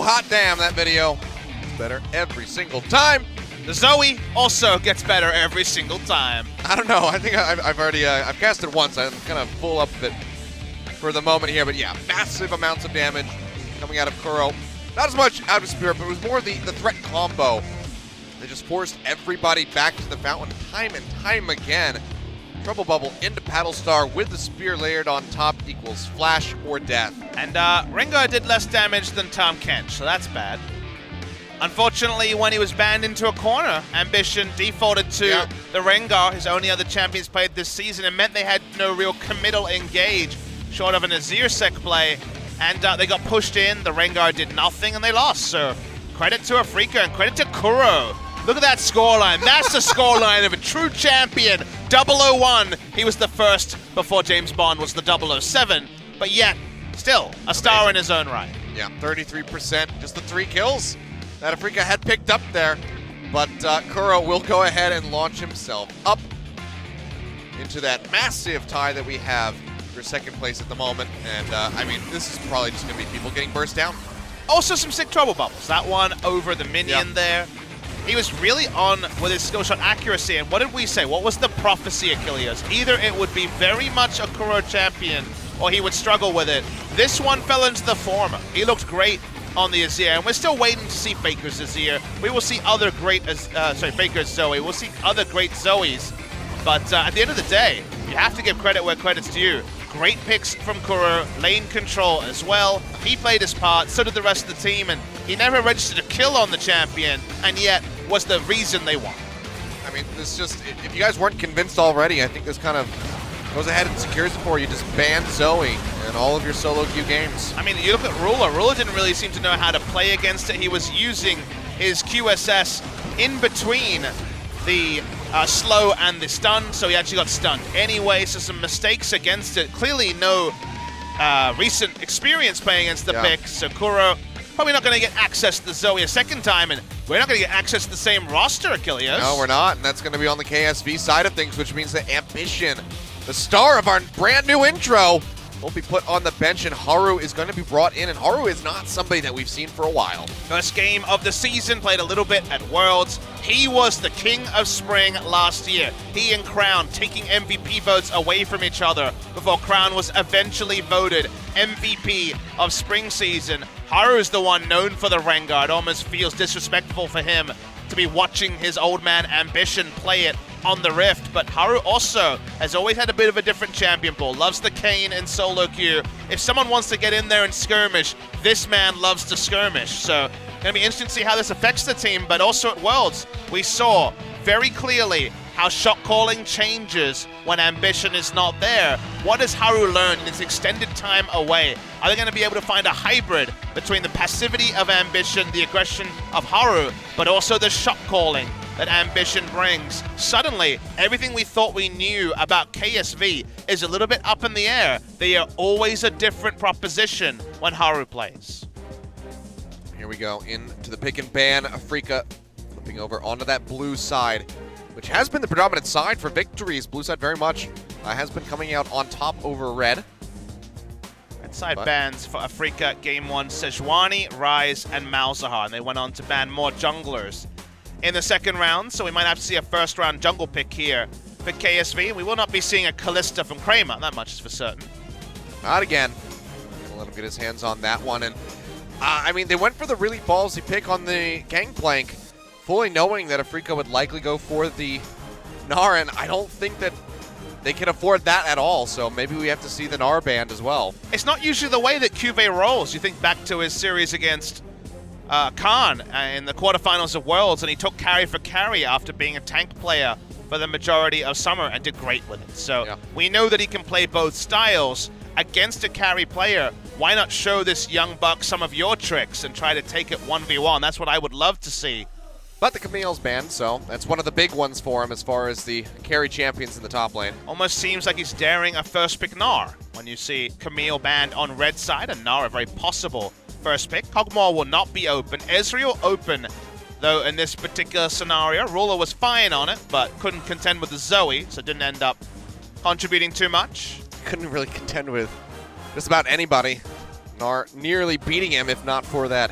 hot damn, that video is better every single time. The Zoe also gets better every single time. I don't know. I think I've already I've cast it once. I'm kind of full up of it for the moment here. But yeah, massive amounts of damage coming out of Kuro. Not as much out of Spirit, but it was more the threat combo. They just forced everybody back to the fountain time and time again. Trouble Bubble into Paddlestar with the spear layered on top equals flash or death. And Rengar did less damage than Tahm Kench, so that's bad. Unfortunately, when he was banned into a corner, Ambition defaulted to the Rengar, his only other champions played this season. It meant they had no real committal engage, short of an Azir sec play. And they got pushed in, the Rengar did nothing, and they lost. So credit to Afreeca and credit to Kuro. Look at that scoreline. That's the scoreline of a true champion. 001. He was the first before James Bond was the 007. But yet, still, a star in his own right. Yeah, 33%. Just the 3 kills that Afreeca had picked up there. But Kuro will go ahead and launch himself up into that massive tie that we have for second place at the moment. And, I mean, this is probably just going to be people getting burst down. Also some sick Trouble Bubbles. That one over the minion there. He was really on with his skill shot accuracy, and what did we say? What was the prophecy, Achilles? Either it would be very much a Kuro champion, or he would struggle with it. This one fell into the former. He looked great on the Azir, and we're still waiting to see Faker's Azir. We will see other great, Faker's Zoe. We'll see other great Zoes. But at the end of the day, you have to give credit where credit's due. Great picks from Kuro, lane control as well. He played his part, so did the rest of the team, and he never registered a kill on the champion, and yet was the reason they won. I mean, this just, if you guys weren't convinced already, I think this kind of goes ahead and secures it for you. Just ban Zoe in all of your solo queue games. I mean, you look at Ruler. Ruler didn't really seem to know how to play against it. He was using his QSS in between the slow and the stun, so he actually got stunned anyway, so some mistakes against it. Clearly no recent experience playing against the pick, so Kuro probably not going to get access to the Zoe a second time, and we're not going to get access to the same roster, Achilles. No, we're not, and that's going to be on the KSV side of things, which means that Ambition, the star of our brand new intro, will be put on the bench, and Haru is going to be brought in, and Haru is not somebody that we've seen for a while. First game of the season, played a little bit at Worlds. He was the king of spring last year. He and Crown taking MVP votes away from each other before Crown was eventually voted MVP of spring season. Haru is the one known for the Rengar. It almost feels disrespectful for him to be watching his old man Ambition play it on the Rift, but Haru also has always had a bit of a different champion pool. Loves the Kayn in solo queue. If someone wants to get in there and skirmish, this man loves to skirmish. So going to be interesting to see how this affects the team, but also at Worlds, we saw very clearly how shot calling changes when Ambition is not there. What does Haru learn in his extended time away? Are they going to be able to find a hybrid between the passivity of Ambition, the aggression of Haru, but also the shot calling that Ambition brings? Suddenly, everything we thought we knew about KSV is a little bit up in the air. They are always a different proposition when Haru plays. Here we go, into the pick and ban. Afreeca flipping over onto that blue side, which has been the predominant side for victories. Blue side very much has been coming out on top over red. Red side bans for Afreeca game 1, Sejuani, Ryze, and Malzahar, and they went on to ban more junglers in the second round, so we might have to see a first round jungle pick here for KSV. We will not be seeing a Kalista from Kramer, that much is for certain. Not again. Gonna let him get his hands on that one, and I mean, they went for the really ballsy pick on the Gangplank, fully knowing that Afreeca would likely go for the Gnar, and I don't think that they can afford that at all, so maybe we have to see the Gnar banned as well. It's not usually the way that Cuvée rolls. You think back to his series against Khan in the quarterfinals of Worlds, and he took carry for carry after being a tank player for the majority of summer and did great with it. So we know that he can play both styles. Against a carry player, why not show this young buck some of your tricks and try to take it 1v1? That's what I would love to see. But the Camille's banned, so that's one of the big ones for him as far as the carry champions in the top lane. Almost seems like he's daring a first pick Gnar when you see Camille banned on red side and Gnar a very possible first pick. Kog'Maw will not be open. Ezreal open, though, in this particular scenario. Ruler was fine on it, but couldn't contend with the Zoe, so didn't end up contributing too much. Couldn't really contend with just about anybody. Gnar nearly beating him if not for that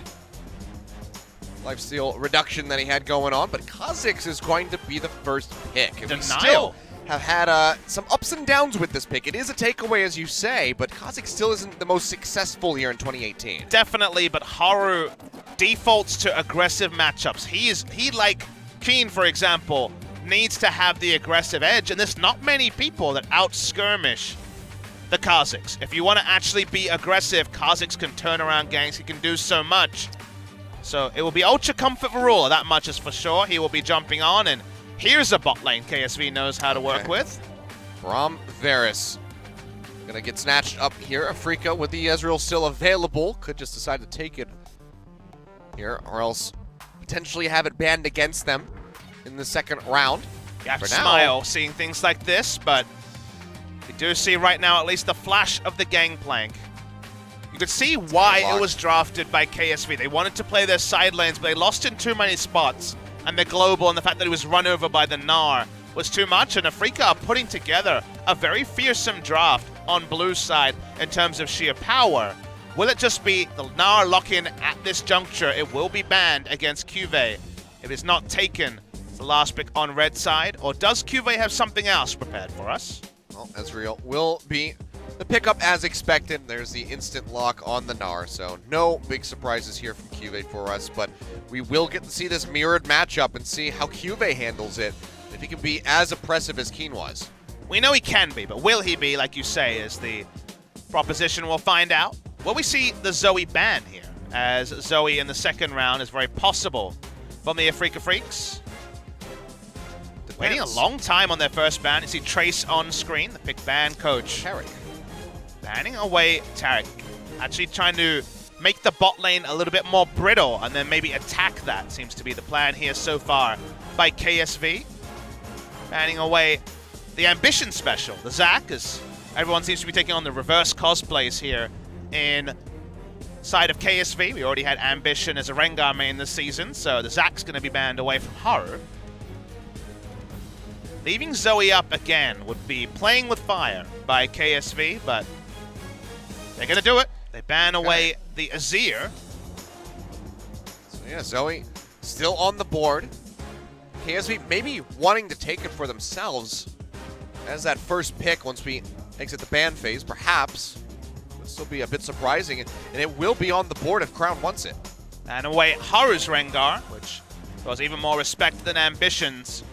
lifesteal reduction that he had going on, but Kha'Zix is going to be the first pick. And we Denial. still have had some ups and downs with this pick. It is a takeaway, as you say, but Kha'Zix still isn't the most successful here in 2018. Definitely, but Haru defaults to aggressive matchups. He like Keen, for example, needs to have the aggressive edge, and there's not many people that out-skirmish the Kha'Zix. If you want to actually be aggressive, Kha'Zix can turn around ganks. He can do so much. So it will be ultra comfort for Rula, that much is for sure. He will be jumping on, and here's a bot lane KSV knows how to work with. Braum Varus gonna get snatched up here. Afreeca with the Ezreal still available. Could just decide to take it here, or else potentially have it banned against them in the second round. You have to For now- smile seeing things like this, but we do see right now at least the flash of the Gangplank. You could see why it was drafted by KSV. They wanted to play their side lanes, but they lost in too many spots. And the global and the fact that he was run over by the Gnar was too much. And Afreeca are putting together a very fearsome draft on blue side in terms of sheer power. Will it just be the Gnar lock-in at this juncture? It will be banned against Cuvée. If it's not taken, it's the last pick on red side. Or does Cuvée have something else prepared for us? Well, Ezreal will be the pickup as expected. There's the instant lock on the Gnar, so no big surprises here from Cuvée for us, but we will get to see this mirrored matchup and see how Cuvée handles it, if he can be as oppressive as Keen was. We know he can be, but will he be, like you say, is the proposition we'll find out. Will we see the Zoe ban here, as Zoe in the second round is very possible from the Afreeca Freaks? Waiting a long time on their first ban. You see Trace on screen, the pick ban coach. Tarek. Banning away Tarek. Actually trying to make the bot lane a little bit more brittle and then maybe attack that seems to be the plan here so far by KSV. Banning away the Ambition special, the Zac, as everyone seems to be taking on the reverse cosplays here in side of KSV. We already had Ambition as a Rengar main this season, so the Zac's going to be banned away from Haru. Leaving Zoe up again would be playing with fire by KSV, but they're going to do it. They ban away the Azir. So yeah, Zoe still on the board. KSV maybe wanting to take it for themselves as that first pick once we exit the ban phase, perhaps. Would still be a bit surprising, and it will be on the board if Crown wants it. And away Haru's Rengar, which was even more respect than Ambitions.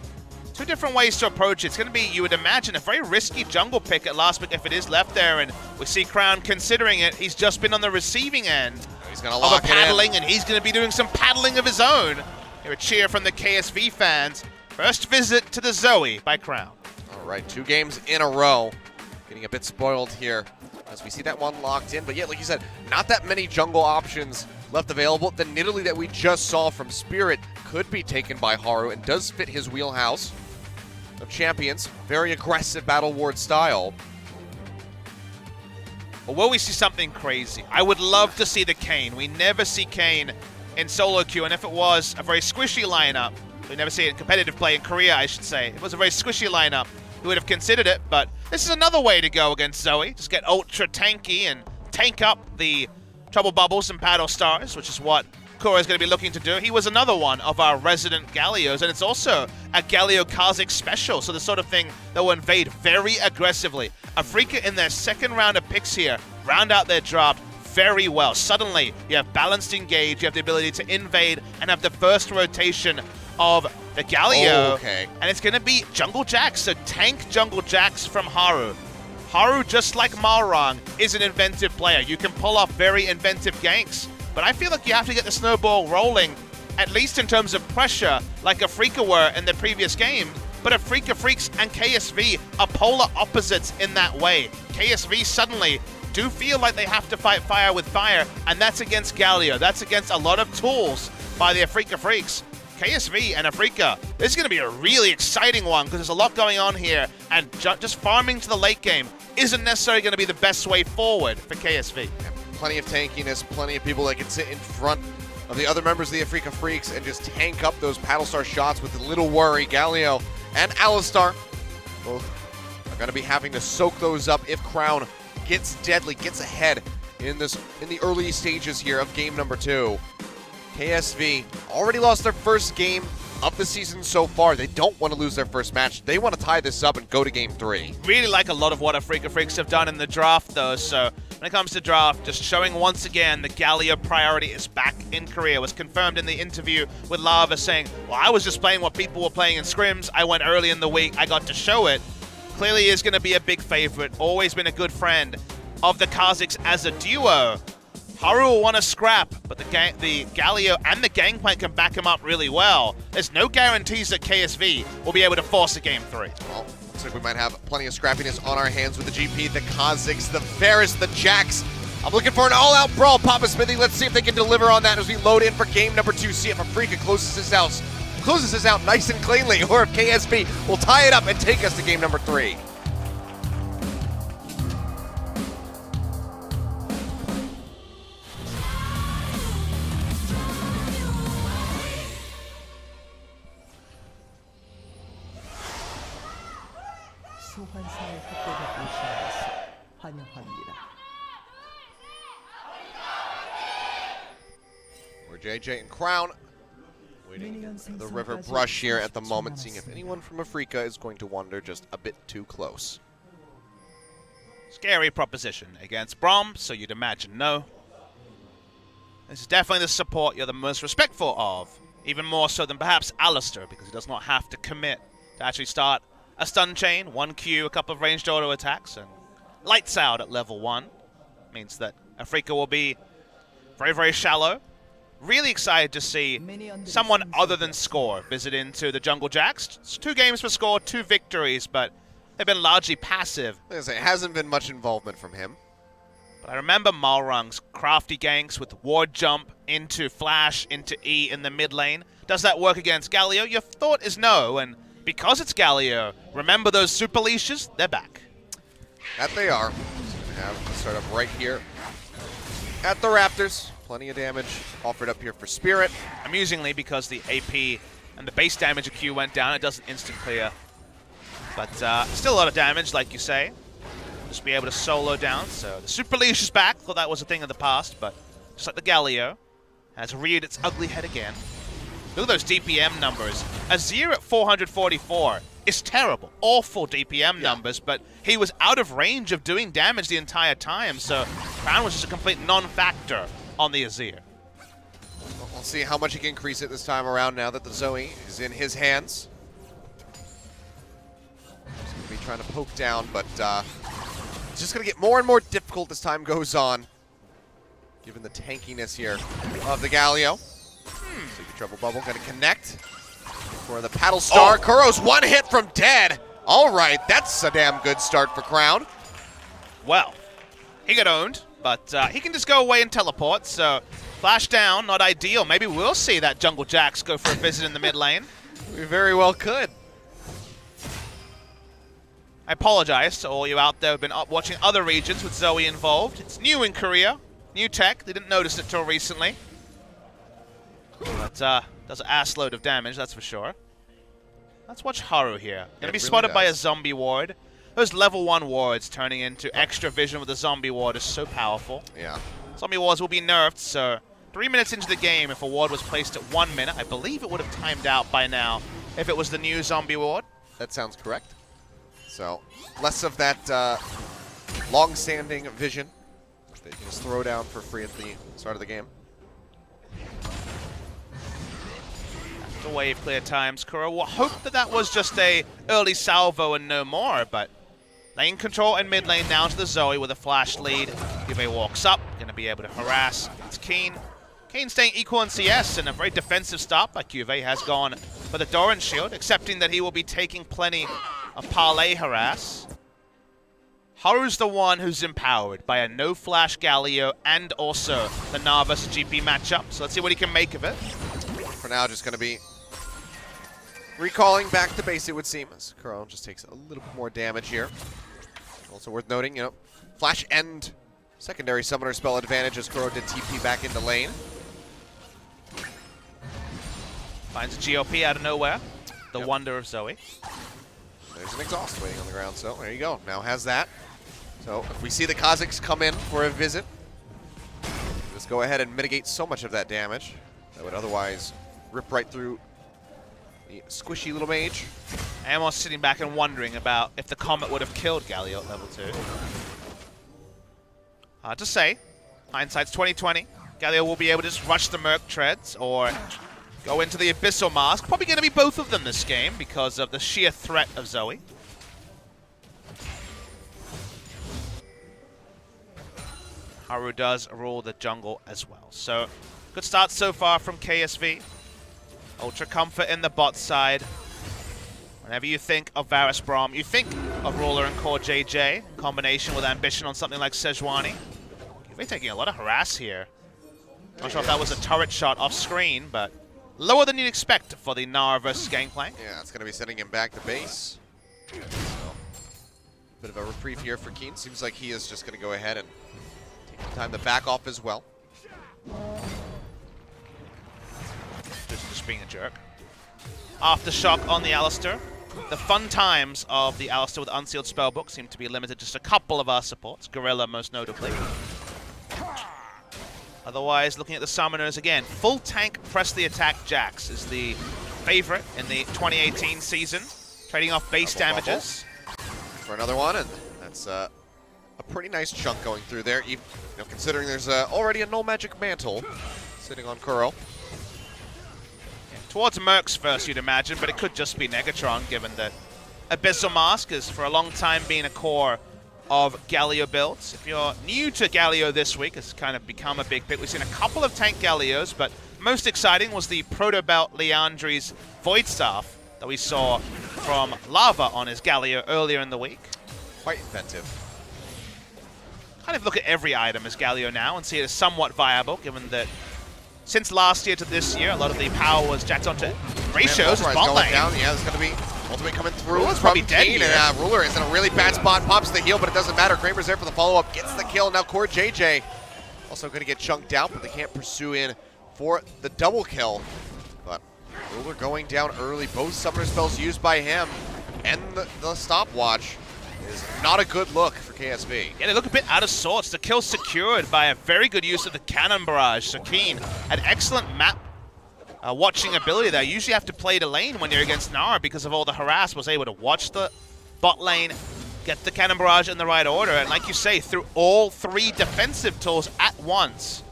Two different ways to approach it. It's going to be, you would imagine, a very risky jungle pick at last pick if it is left there, and we see Crown considering it. He's just been on the receiving end He's gonna of lock a it in. paddling, and he's going to be doing some paddling of his own. Here a cheer from the KSV fans. First visit to the Zoe by Crown. All right, 2 games in a row. Getting a bit spoiled here as we see that one locked in. But yeah, like you said, not that many jungle options left available. The Nidalee that we just saw from Spirit could be taken by Haru and does fit his wheelhouse of champions. Very aggressive Battle Ward style. Or will we see something crazy? I would love to see the Kayn. We never see Kayn in solo queue, and if it was a very squishy lineup, we never see it in competitive play in Korea, I should say. If it was a very squishy lineup, we would have considered it, but this is another way to go against Zoe. Just get ultra tanky and tank up the Trouble Bubbles and Paddle Stars, which is what Kura is going to be looking to do. He was another one of our resident Gallios, and it's also a Galio Kha'Zix special, so the sort of thing that will invade very aggressively. Afreeca in their second round of picks here round out their draft very well. Suddenly, you have balanced engage, you have the ability to invade, and have the first rotation of the Galio. Okay. And it's going to be Jungle Jax, so tank Jungle Jax from Haru. Haru, just like Malrang, is an inventive player. You can pull off very inventive ganks, but I feel like you have to get the snowball rolling, at least in terms of pressure, like Afreeca were in the previous game. But Afreeca Freaks and KSV are polar opposites in that way. KSV suddenly do feel like they have to fight fire with fire, and that's against Galio. That's against a lot of tools by the Afreeca Freaks. KSV and Afreeca, this is going to be a really exciting one because there's a lot going on here, and just farming to the late game isn't necessarily going to be the best way forward for KSV. Plenty of tankiness, plenty of people that can sit in front of the other members of the Afreeca Freaks and just tank up those Paddlestar shots with little worry. Galio and Alistar both are going to be having to soak those up if Crown gets deadly, gets ahead in the early stages here of game number 2. KSV already lost their first game of the season so far. They don't want to lose their first match. They want to tie this up and go to game 3. Really like a lot of what Afreeca Freaks have done in the draft, though. So when it comes to draft, just showing once again the Galio priority is back in Korea. It was confirmed in the interview with Lava saying, well, I was just playing what people were playing in scrims. I went early in the week. I got to show it. Clearly is going to be a big favorite. Always been a good friend of the Kazakhs as a duo. Haru will want to scrap, but the Galio and the Gangplank can back him up really well. There's no guarantees that KSV will be able to force a game 3. Well, looks like we might have plenty of scrappiness on our hands with the GP, the Kazakhs, the Ferris, the Jacks. I'm looking for an all-out brawl, Papa Smithy. Let's see if they can deliver on that as we load in for game number 2. See if Afreeca closes this out nice and cleanly, or if KSV will tie it up and take us to game number 3. 소환사의 협곡에 오신 것을 환영합니다. We're JJ and Crown waiting for the river brush here at the moment, seeing if anyone from Afreeca is going to wander just a bit too close. Scary proposition against Braum, so you'd imagine no. This is definitely the support you're the most respectful of, even more so than perhaps Alistair, because he does not have to commit to actually start a stun chain, 1Q, a couple of ranged auto attacks, and lights out at level 1. Means that Afreeca will be very, very shallow. Really excited to see someone other than Score visit into the Jungle Jacks. It's 2 games for Score, 2 victories, but they've been largely passive. It hasn't been much involvement from him. But I remember Malrung's crafty ganks with ward jump into flash, into E in the mid lane. Does that work against Galio? Your thought is no, and because it's Galio, remember those super leashes? They're back. That they are. Have to start up right here at the Raptors. Plenty of damage offered up here for Spirit. Amusingly, because the AP and the base damage of Q went down, it doesn't instant clear. But still a lot of damage, like you say. Just be able to solo down. So the super leash is back. Thought that was a thing of the past, but just like the Galio, has reared its ugly head again. Look at those DPM numbers. Azir at 444 is terrible. Awful DPM numbers, but he was out of range of doing damage the entire time, so Crown was just a complete non-factor on the Azir. We'll see how much he can increase it this time around now that the Zoe is in his hands. He's going to be trying to poke down, but it's just going to get more and more difficult as time goes on, given the tankiness here of the Galio. So the Trouble Bubble going to connect for the Paddle Star. Kuro's one hit from dead. All right, that's a damn good start for Crown. Well, he got owned, but he can just go away and teleport, so flash down, not ideal. Maybe we'll see that Jungle Jacks go for a visit in the mid lane. We very well could. I apologize to all you out there who've been watching other regions with Zoe involved. It's new in Korea, new tech. They didn't notice it till recently. But does an ass load of damage, that's for sure. Let's watch Haru here. Gonna be spotted by a zombie ward. Those level 1 wards turning into extra vision with a zombie ward is so powerful. Yeah. Zombie wards will be nerfed, so 3 minutes into the game, if a ward was placed at 1 minute, I believe it would have timed out by now if it was the new zombie ward. That sounds correct. So, less of that long-standing vision that you can just throw down for free at the start of the game. The wave clear times. Kuro will hope that that was just a early salvo and no more, but lane control and mid lane down to the Zoe with a flash lead. Juve walks up, going to be able to harass. It's Keen. Keen staying equal in CS and a very defensive start by Juve has gone for the Doran shield, accepting that he will be taking plenty of parlay harass. Haru's the one who's empowered by a no-flash Galio and also the Nah vs GP matchup, so let's see what he can make of it. For now, just going to be recalling back to base, it would seem, as Kuro just takes a little bit more damage here. Also worth noting, you know, flash and secondary summoner spell advantage as Kuro did TP back into lane. Finds a GOP out of nowhere. The wonder of Zoe. There's an exhaust waiting on the ground, so there you go. Now has that. So if we see the Kazakhs come in for a visit, just go ahead and mitigate so much of that damage. that would otherwise rip right through the squishy little mage. Amos sitting back and wondering about if the Comet would have killed Galio at level 2. Hard to say. Hindsight's 20/20. Galio will be able to just rush the Merc Treads or go into the Abyssal Mask. Probably going to be both of them this game because of the sheer threat of Zoe. Haru does rule the jungle as well. So, good start so far from KSV. Ultra Comfort in the bot side. Whenever you think of Varus Braum, you think of Ruler and Core JJ in combination with Ambition on something like Sejuani. You're taking a lot of harass here. Not sure if that was a turret shot off screen, but lower than you'd expect for the Gnar versus Gangplank. Yeah, it's going to be sending him back to base. So, bit of a reprieve here for Keen. Seems like he is just going to go ahead and take the time to back off as well. Just being a jerk. Aftershock on the Alistar. The fun times of the Alistar with Unsealed Spellbook seem to be limited to just a couple of our supports, Gorilla most notably. Otherwise, looking at the summoners again, full tank press the attack Jax is the favorite in the 2018 season, trading off base damages. For another one, and that's a pretty nice chunk going through there, even, considering there's already a Null Magic Mantle sitting on Kuro. Towards Mercs first, you'd imagine, but it could just be Negatron, given that Abyssal Mask has for a long time been a core of Galio builds. If you're new to Galio this week, it's kind of become a big pick. We've seen a couple of tank Galios, but most exciting was the Protobelt Leandri's Void Staff that we saw from Lava on his Galio earlier in the week. Quite inventive. Kind of look at every item as Galio now and see it as somewhat viable, given that since last year to this year, a lot of the power was jacked onto ratios as bot lane. Down. Yeah, there's going to be ultimate coming through. Ruler's probably dead Keen, here. and Ruler is in a really bad spot. Pops the heal, but it doesn't matter. Kramer's there for the follow-up. Gets the kill. Now Core JJ also going to get chunked out, but they can't pursue in for the double kill. But Ruler going down early. Both summoner spells used by him, and the stopwatch is not a good look for KSV. Yeah, they look a bit out of sorts. The kill secured by a very good use of the Cannon Barrage. So Keen, an excellent map watching ability there. You usually have to play the lane when you're against Gnar because of all the harass. Was able to watch the bot lane, get the Cannon Barrage in the right order, and like you say, through all three defensive tools at once,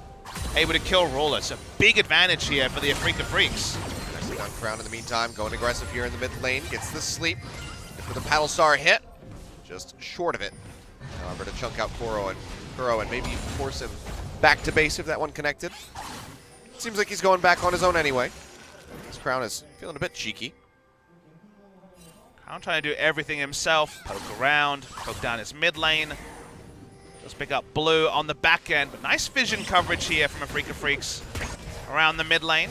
able to kill Ruler. It's a big advantage here for the Afrika Freaks. Nicely done, Crown in the meantime, going aggressive here in the mid lane. Gets the sleep for the Paddle Star hit. Just short of it. However, to chunk out Kuro and maybe force him back to base if that one connected. Seems like he's going back on his own anyway. This Crown is feeling a bit cheeky. Crown trying to do everything himself. Poke around, poke down his mid lane. Just pick up Blue on the back end. But nice vision coverage here from Afrika Freaks around the mid lane.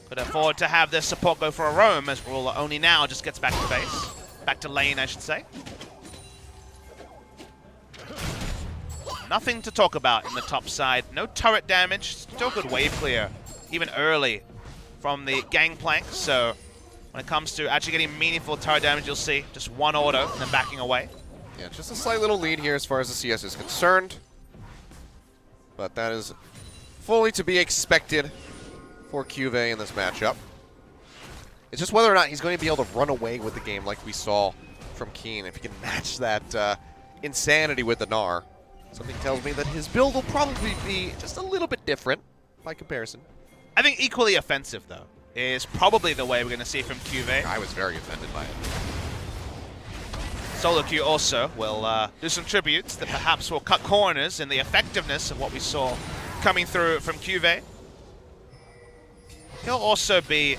Could afford to have their support go for a roam as Ruler only now just gets back to base. Back to lane, I should say. Nothing to talk about in the top side. No turret damage. Still good wave clear, even early from the Gangplank. So when it comes to actually getting meaningful turret damage, you'll see just one auto and then backing away. Yeah, just a slight little lead here as far as the CS is concerned. But that is fully to be expected for Cuvée in this matchup. It's just whether or not he's going to be able to run away with the game like we saw from Keen. If he can match that insanity with the Gnar. Something tells me that his build will probably be just a little bit different by comparison. I think equally offensive, though, is probably the way we're going to see from Cuvée. I was very offended by it. Solo Q also will do some tributes that perhaps will cut corners in the effectiveness of what we saw coming through from Cuvée. He'll also be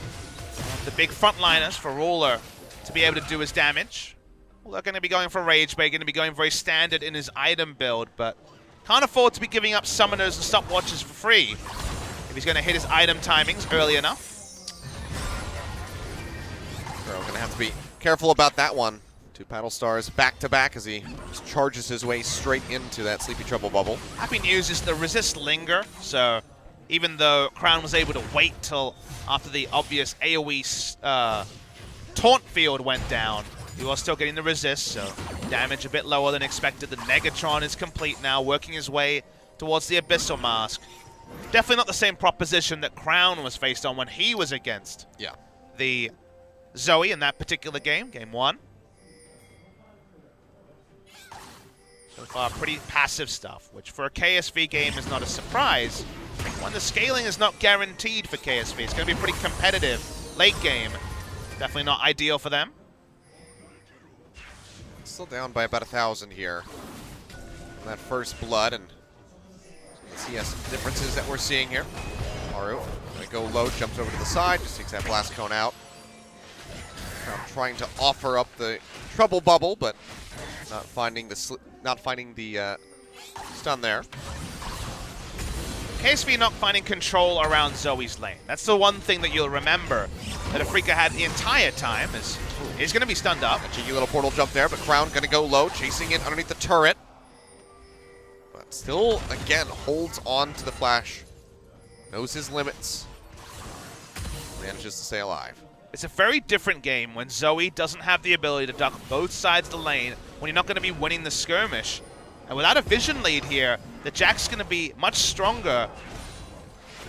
the big frontliners for Ruler to be able to do his damage. Well, they're going to be going for Rage Bait, going to be going very standard in his item build, but can't afford to be giving up summoners and stopwatches for free if he's going to hit his item timings early enough. We're going to have to be careful about that one. Two Paddle Stars back to back as he just charges his way straight into that Sleepy Trouble bubble. Happy news is the resist linger, so even though Crown was able to wait till after the obvious AoE taunt field went down, he was still getting the resist, so damage a bit lower than expected. The Negatron is complete now, working his way towards the Abyssal Mask. Definitely not the same proposition that Crown was faced on when he was against Yeah. the Zoe in that particular game, game 1. So far, pretty passive stuff, which for a KSV game is not a surprise. When the scaling is not guaranteed for KSV, it's going to be pretty competitive. Late game, definitely not ideal for them. Still down by about 1,000 here. That first blood, and you can see some differences that we're seeing here. Haru gonna go low, jumps over to the side, just takes that blast cone out. Crown trying to offer up the trouble bubble, but not finding the stun there. KSV not finding control around Zoe's lane. That's the one thing that you'll remember that Afreeca had the entire time is he's going to be stunned up. A cheeky little portal jump there, but Crown gonna go low, chasing it underneath the turret. But still, again, holds on to the flash. Knows his limits. Manages to stay alive. It's a very different game when Zoe doesn't have the ability to duck both sides of the lane when you're not going to be winning the skirmish. And without a vision lead here, the Jack's going to be much stronger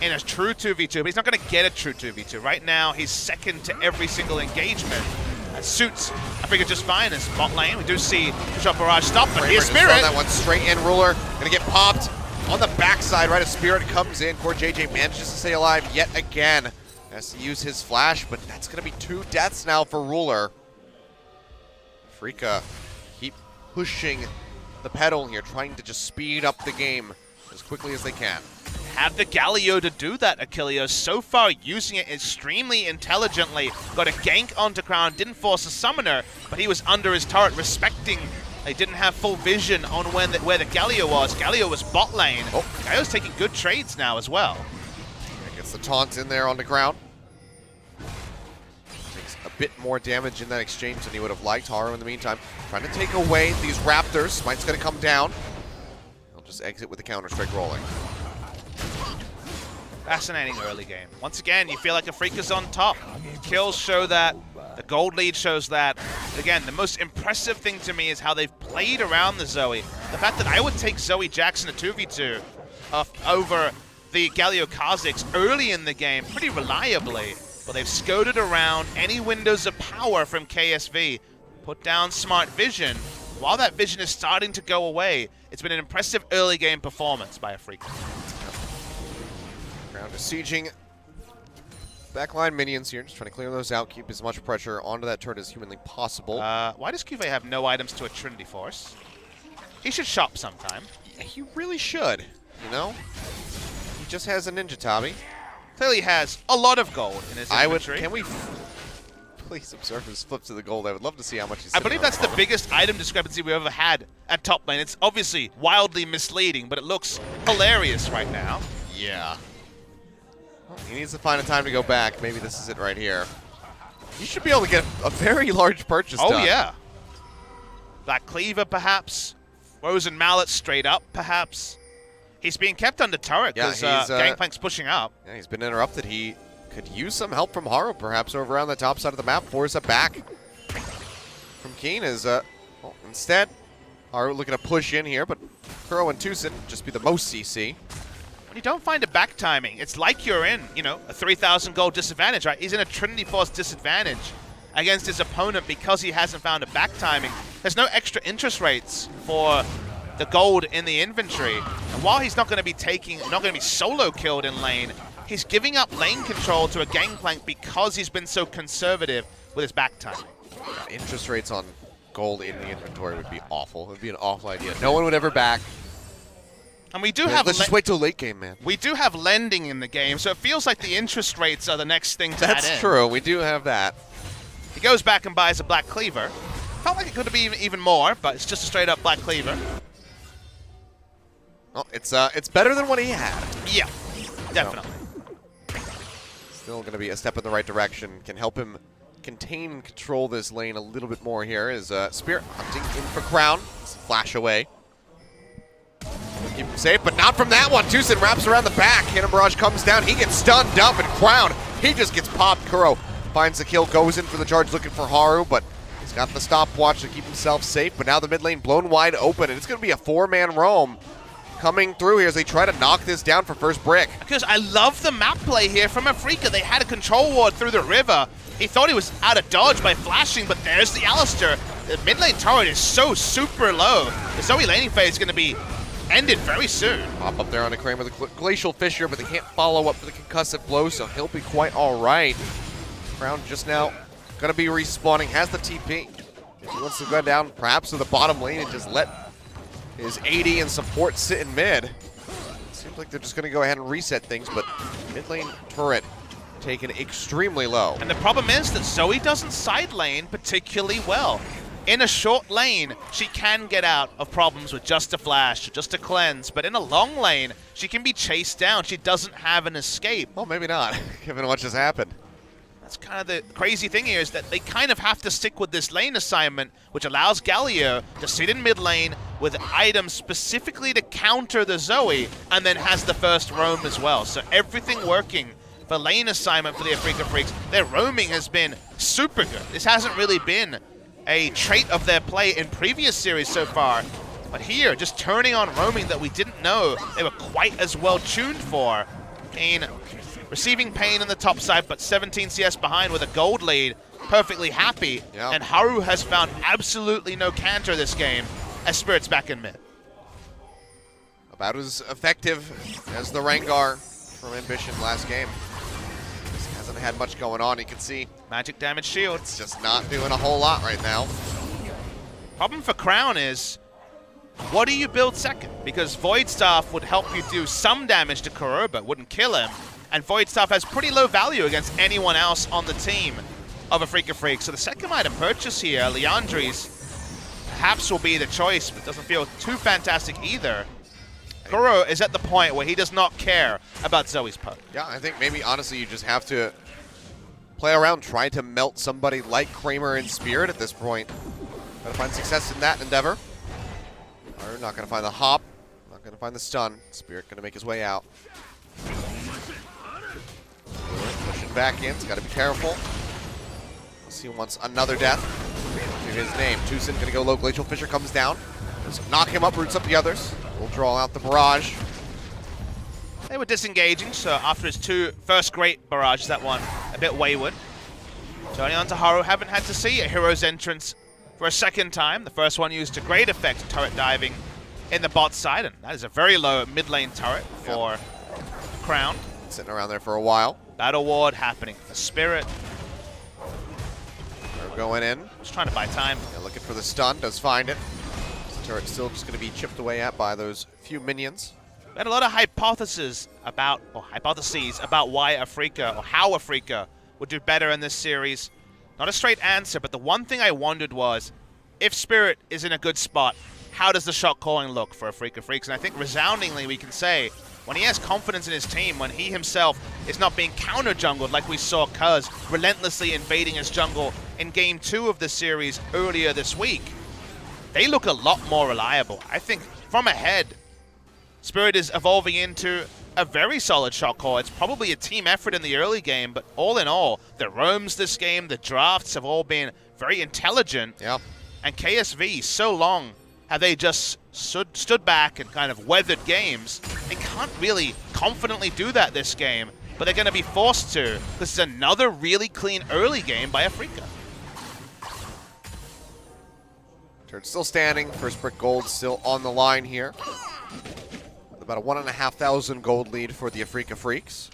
in a true 2v2, but he's not going to get a true 2v2. Right now, he's second to every single engagement. That suits Afreeca just fine in bot lane. We do see Shot Barrage stop, but here's Spirit. That one straight in. Ruler gonna get popped on the backside right as Spirit comes in. Core JJ manages to stay alive yet again. Has to use his flash, but that's gonna be 2 deaths now for Ruler. Afreeca keep pushing the pedal here, trying to just speed up the game as quickly as they can. Have the Galio to do that, Achilleos. So far, using it extremely intelligently. Got a gank onto Crown, didn't force a summoner, but he was under his turret, respecting they didn't have full vision on where the Galio was. Galio was bot lane. Oh. Galio's taking good trades now as well. Gets the taunt in there on the ground. Takes a bit more damage in that exchange than he would have liked. Haru in the meantime trying to take away these Raptors. Smite's gonna come down. He'll just exit with the Counter-Strike rolling. Fascinating early game. Once again, you feel like Afreeca's on top. Kills show that. The gold lead shows that. But again, the most impressive thing to me is how they've played around the Zoe. The fact that I would take Zoe Jackson a 2v2 over the Galio Kha'Zix early in the game pretty reliably. But they've scouted around any windows of power from KSV. Put down smart vision. While that vision is starting to go away, it's been an impressive early game performance by Afreeca. Crown just sieging backline minions here, just trying to clear those out, keep as much pressure onto that turret as humanly possible. Why does QV have no items to a Trinity Force? He should shop sometime. Yeah, he really should, you know? He just has a Ninja Tabi. Clearly has a lot of gold in his inventory. Can we please observe his flip to the gold? I would love to see how much he's I believe that's the biggest item discrepancy we've ever had at top lane. It's obviously wildly misleading, but it looks hilarious right now. Yeah. Well, he needs to find a time to go back. Maybe this is it right here. You should be able to get a very large purchase done. Oh, yeah. Black Cleaver, perhaps. Frozen Mallet straight up, perhaps. He's being kept under turret because Gangplank's pushing up. Yeah, he's been interrupted. He could use some help from Haru, perhaps, over on the top side of the map. Force it back from Keen is, well, instead, Haru looking to push in here, but Kuro and Tucson just be the most CC. When you don't find a back timing, it's like you're in, you know, a 3,000 gold disadvantage, right? He's in a Trinity Force disadvantage against his opponent because he hasn't found a back timing. There's no extra interest rates for the gold in the inventory. And while he's not going to be solo killed in lane, he's giving up lane control to a Gangplank because he's been so conservative with his back timing. Interest rates on gold in the inventory would be awful. It would be an awful idea. No one would ever back. And we do have let's just wait till late game, man. We do have lending in the game, so it feels like the interest rates are the next thing to add in. That's true. We do have that. He goes back and buys a Black Cleaver. Felt like it could have been even more, but it's just a straight up Black Cleaver. Well, it's better than what he had. Yeah, definitely. Still going to be a step in the right direction. Can help him contain and control this lane a little bit more here. Is Spirit hunting in for Crown. Flash away. Keep him safe, but not from that one. Tucson wraps around the back. Cannon Barrage comes down. He gets stunned up, and Crown, he just gets popped. Kuro finds the kill, goes in for the charge looking for Haru, but he's got the stopwatch to keep himself safe. But now the mid lane blown wide open, and it's going to be a 4-man roam. coming through here as they try to knock this down for first brick. Because I love the map play here from Afreeca. They had a control ward through the river. He thought he was out of dodge by flashing, but there's the Alistar. The mid lane turret is so super low. The Zoe laning phase is going to be ended very soon. Pop up there on the Kramer, the Glacial Fissure, but they can't follow up with the concussive blow, so he'll be quite all right. Crown just now going to be respawning, has the TP. If he wants to go down perhaps to the bottom lane and just let his AD and support sit in mid. Seems like they're just going to go ahead and reset things, but mid lane turret taken extremely low. And the problem is that Zoe doesn't side lane particularly well. In a short lane, she can get out of problems with just a flash, just a cleanse, but in a long lane, she can be chased down. She doesn't have an escape. Well, maybe not, given what just happened. That's kind of the crazy thing here, is that they kind of have to stick with this lane assignment, which allows Galio to sit in mid lane with items specifically to counter the Zoe, and then has the first roam as well. So everything working for lane assignment for the Afreeca Freaks. Their roaming has been super good. This hasn't really been a trait of their play in previous series so far. But here, just turning on roaming that we didn't know they were quite as well tuned for. Kane receiving pain on the top side, but 17 CS behind with a gold lead, perfectly happy. Yep. And Haru has found absolutely no counter this game as Spirit's back in mid. About as effective as the Rengar from Ambition last game. Just hasn't had much going on, you can see. Magic damage shield. It's just not doing a whole lot right now. Problem for Crown is, what do you build second? Because Void Staff would help you do some damage to Kuroba, wouldn't kill him. And Void Staff has pretty low value against anyone else on the team of Afreeca Freak. So the second item purchase here, Liandry's, perhaps will be the choice, but doesn't feel too fantastic either. Kuro is at the point where he does not care about Zoe's poke. Yeah, I think maybe honestly you just have to play around, try to melt somebody like Kramer in Spirit at this point. Gotta find success in that endeavor. Or not gonna find the hop, not gonna find the stun. Spirit gonna make his way out. Pushing back in, he's gotta be careful. Let's see, he wants another death to his name. Tucson gonna go low, Glacial Fissure comes down. Just knock him up, roots up the others. We'll draw out the barrage. They were disengaging, so after his first great barrage, that one a bit wayward. Turning on to Haru, haven't had to see a hero's entrance for a second time. The first one used to great effect, turret diving in the bot side, and that is a very low mid lane turret for Crown. Sitting around there for a while. Battle ward happening for Spirit. They're going in. Just trying to buy time. Yeah, looking for the stun, does find it. This turret's still just going to be chipped away at by those few minions. We had a lot of hypotheses about why Afreeca, or how Afreeca would do better in this series. Not a straight answer, but the one thing I wondered was, if Spirit is in a good spot, how does the shot calling look for Afreeca Freaks? And I think resoundingly we can say, when he has confidence in his team, when he himself is not being counter-jungled like we saw Cuz relentlessly invading his jungle in Game 2 of the series earlier this week, they look a lot more reliable. I think from ahead, Spirit is evolving into a very solid shot call. It's probably a team effort in the early game, but all in all, the roams this game, the drafts have all been very intelligent. Yep. And KSV, so long have they just stood back and kind of weathered games. They can't really confidently do that this game, but they're going to be forced to. This is another really clean early game by Afreeca. Turret still standing. First brick gold still on the line here. With about a 1,500 gold lead for the Afreeca Freaks.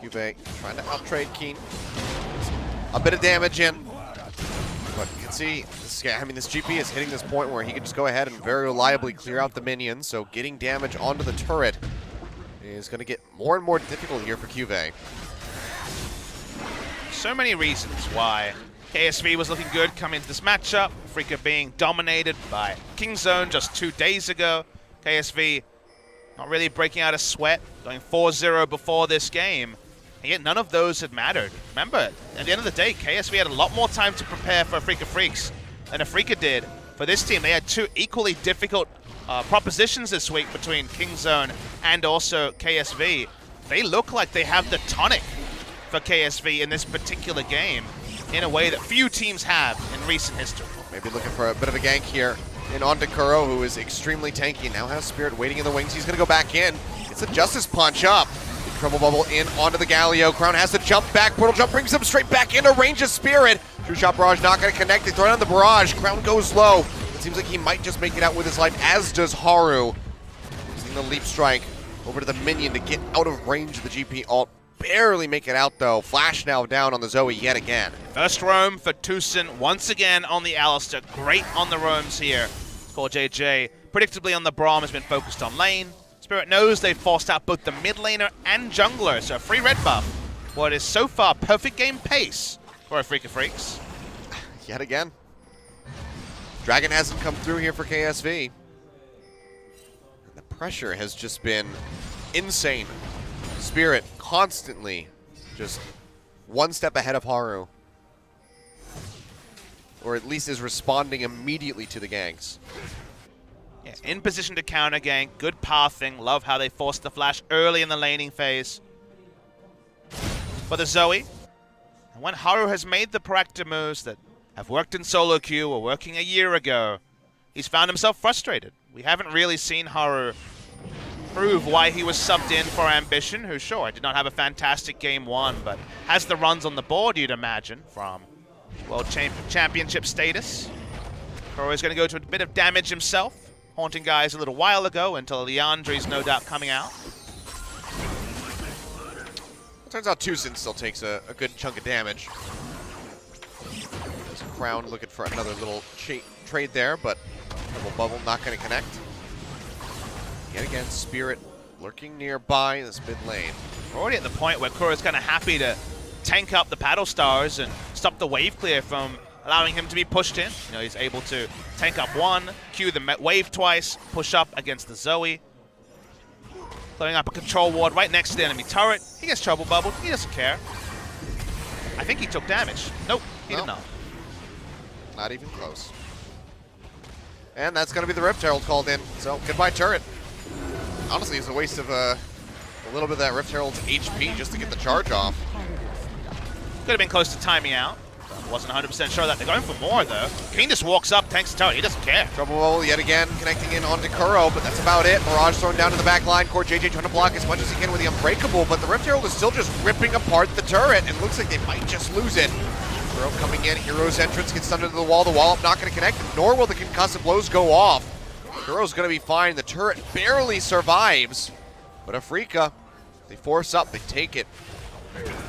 Juve trying to outtrade Keen. A bit of damage in. But you can see, this GP is hitting this point where he can just go ahead and very reliably clear out the minions. So getting damage onto the turret is going to get more and more difficult here for Juve. So many reasons why KSV was looking good coming into this matchup. Afreeca being dominated by Kingzone just 2 days ago. KSV not really breaking out a sweat, going 4-0 before this game. And yet none of those had mattered. Remember, at the end of the day, KSV had a lot more time to prepare for Afreeca Freaks than Afreeca did for this team. They had two equally difficult propositions this week between Kingzone and also KSV. They look like they have the tonic for KSV in this particular game in a way that few teams have in recent history. Maybe looking for a bit of a gank here. in onto Kuro, who is extremely tanky. Now has Spirit waiting in the wings. He's going to go back in. It's a Justice Punch up. The Trouble Bubble in onto the Galio. Crown has to jump back. Portal Jump brings him straight back into range of Spirit. True Shot Barrage not going to connect. They throw down the Barrage. Crown goes low. It seems like he might just make it out with his life, as does Haru. Using the Leap Strike over to the minion to get out of range of the GP ult. Barely make it out though. Flash now down on the Zoe yet again. First roam for Tucson once again on the Alistar. Great on the roams here. CoreJJ, predictably on the Braum, has been focused on lane. Spirit knows they've forced out both the mid laner and jungler, so a free red buff. What is so far perfect game pace for Afreeca Freecs. Yet again. Dragon hasn't come through here for KSV. And the pressure has just been insane. Spirit constantly just one step ahead of Haru. Or at least is responding immediately to the ganks. Yeah, in position to counter gank, good pathing. Love how they forced the flash early in the laning phase. For the Zoe, and when Haru has made the proactive moves that have worked in solo queue or working a year ago, he's found himself frustrated. We haven't really seen Haru prove why he was subbed in for Ambition, who sure did not have a fantastic game one, but has the runs on the board, you'd imagine, from World Championship status. Kuro is going to go to a bit of damage himself, haunting guys a little while ago until Leandri's no doubt coming out. It turns out Tucson still takes a good chunk of damage. There's Crown looking for another little trade there, but Double Bubble not going to connect. Yet again, Spirit lurking nearby in this mid lane. We're already at the point where Kuro's kind of happy to tank up the Battle Stars and stop the wave clear from allowing him to be pushed in. You know, he's able to tank up one, Q the wave twice, push up against the Zoe. Throwing up a control ward right next to the enemy turret. He gets trouble bubbled. He doesn't care. I think he took damage. Nope, he did not. Not even close. And that's going to be the Rift Herald called in. So, goodbye turret. Honestly, it's a waste of a little bit of that Rift Herald's HP just to get the charge off. Could have been close to timing out. Wasn't 100% sure that. They're going for more, though. Keen just walks up, tanks the turret. He doesn't care. Trouble Bubble yet again, connecting in onto Kuro, but that's about it. Mirage thrown down to the back line. CoreJJ trying to block as much as he can with the Unbreakable, but the Rift Herald is still just ripping apart the turret, and looks like they might just lose it. Kuro coming in, Hero's entrance gets under the wall up, not going to connect, nor will the concussive blows go off. Kuro's going to be fine. The turret barely survives, but Afreeca, they force up, they take it.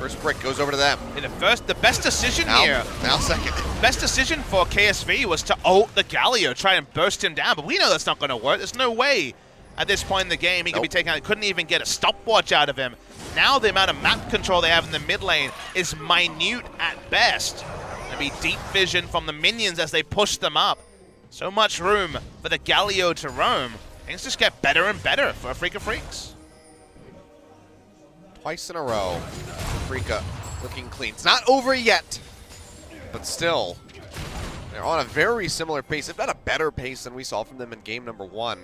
First brick goes over to them. In the best decision here. Now second. Best decision for KSV was to ult the Galio, try and burst him down, but we know that's not going to work. There's no way at this point in the game he could be taken out. Couldn't even get a stopwatch out of him. Now the amount of map control they have in the mid lane is minute at best. Gonna be deep vision from the minions as they push them up. So much room for the Galio to roam. Things just get better and better for Afreeca Freecs. Twice in a row. Afreeca looking clean. It's not over yet, but still, they're on a very similar pace, if not a better pace than we saw from them in game number one.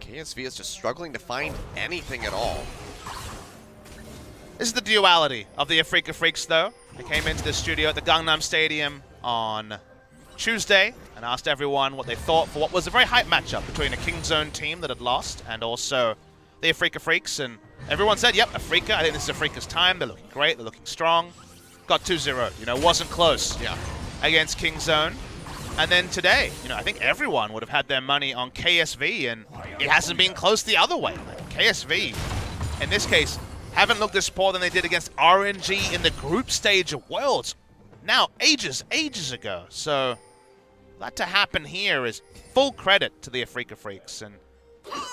KSV is just struggling to find anything at all. This is the duality of the Afreeca Freecs, though. They came into the studio at the Gangnam Stadium on Tuesday and asked everyone what they thought for what was a very hype matchup between a Kingzone team that had lost and also the Afreeca Freecs, and everyone said, yep, Afreeca, I think this is Afreeca's time. They're looking great, they're looking strong. Got 2-0, you know, wasn't close against Kingzone. And then today, you know, I think everyone would have had their money on KSV, and it hasn't been close the other way. Like, KSV, in this case, haven't looked as poor than they did against RNG in the group stage of Worlds. Now, ages ago. So, that to happen here is full credit to the Afreeca Freecs, and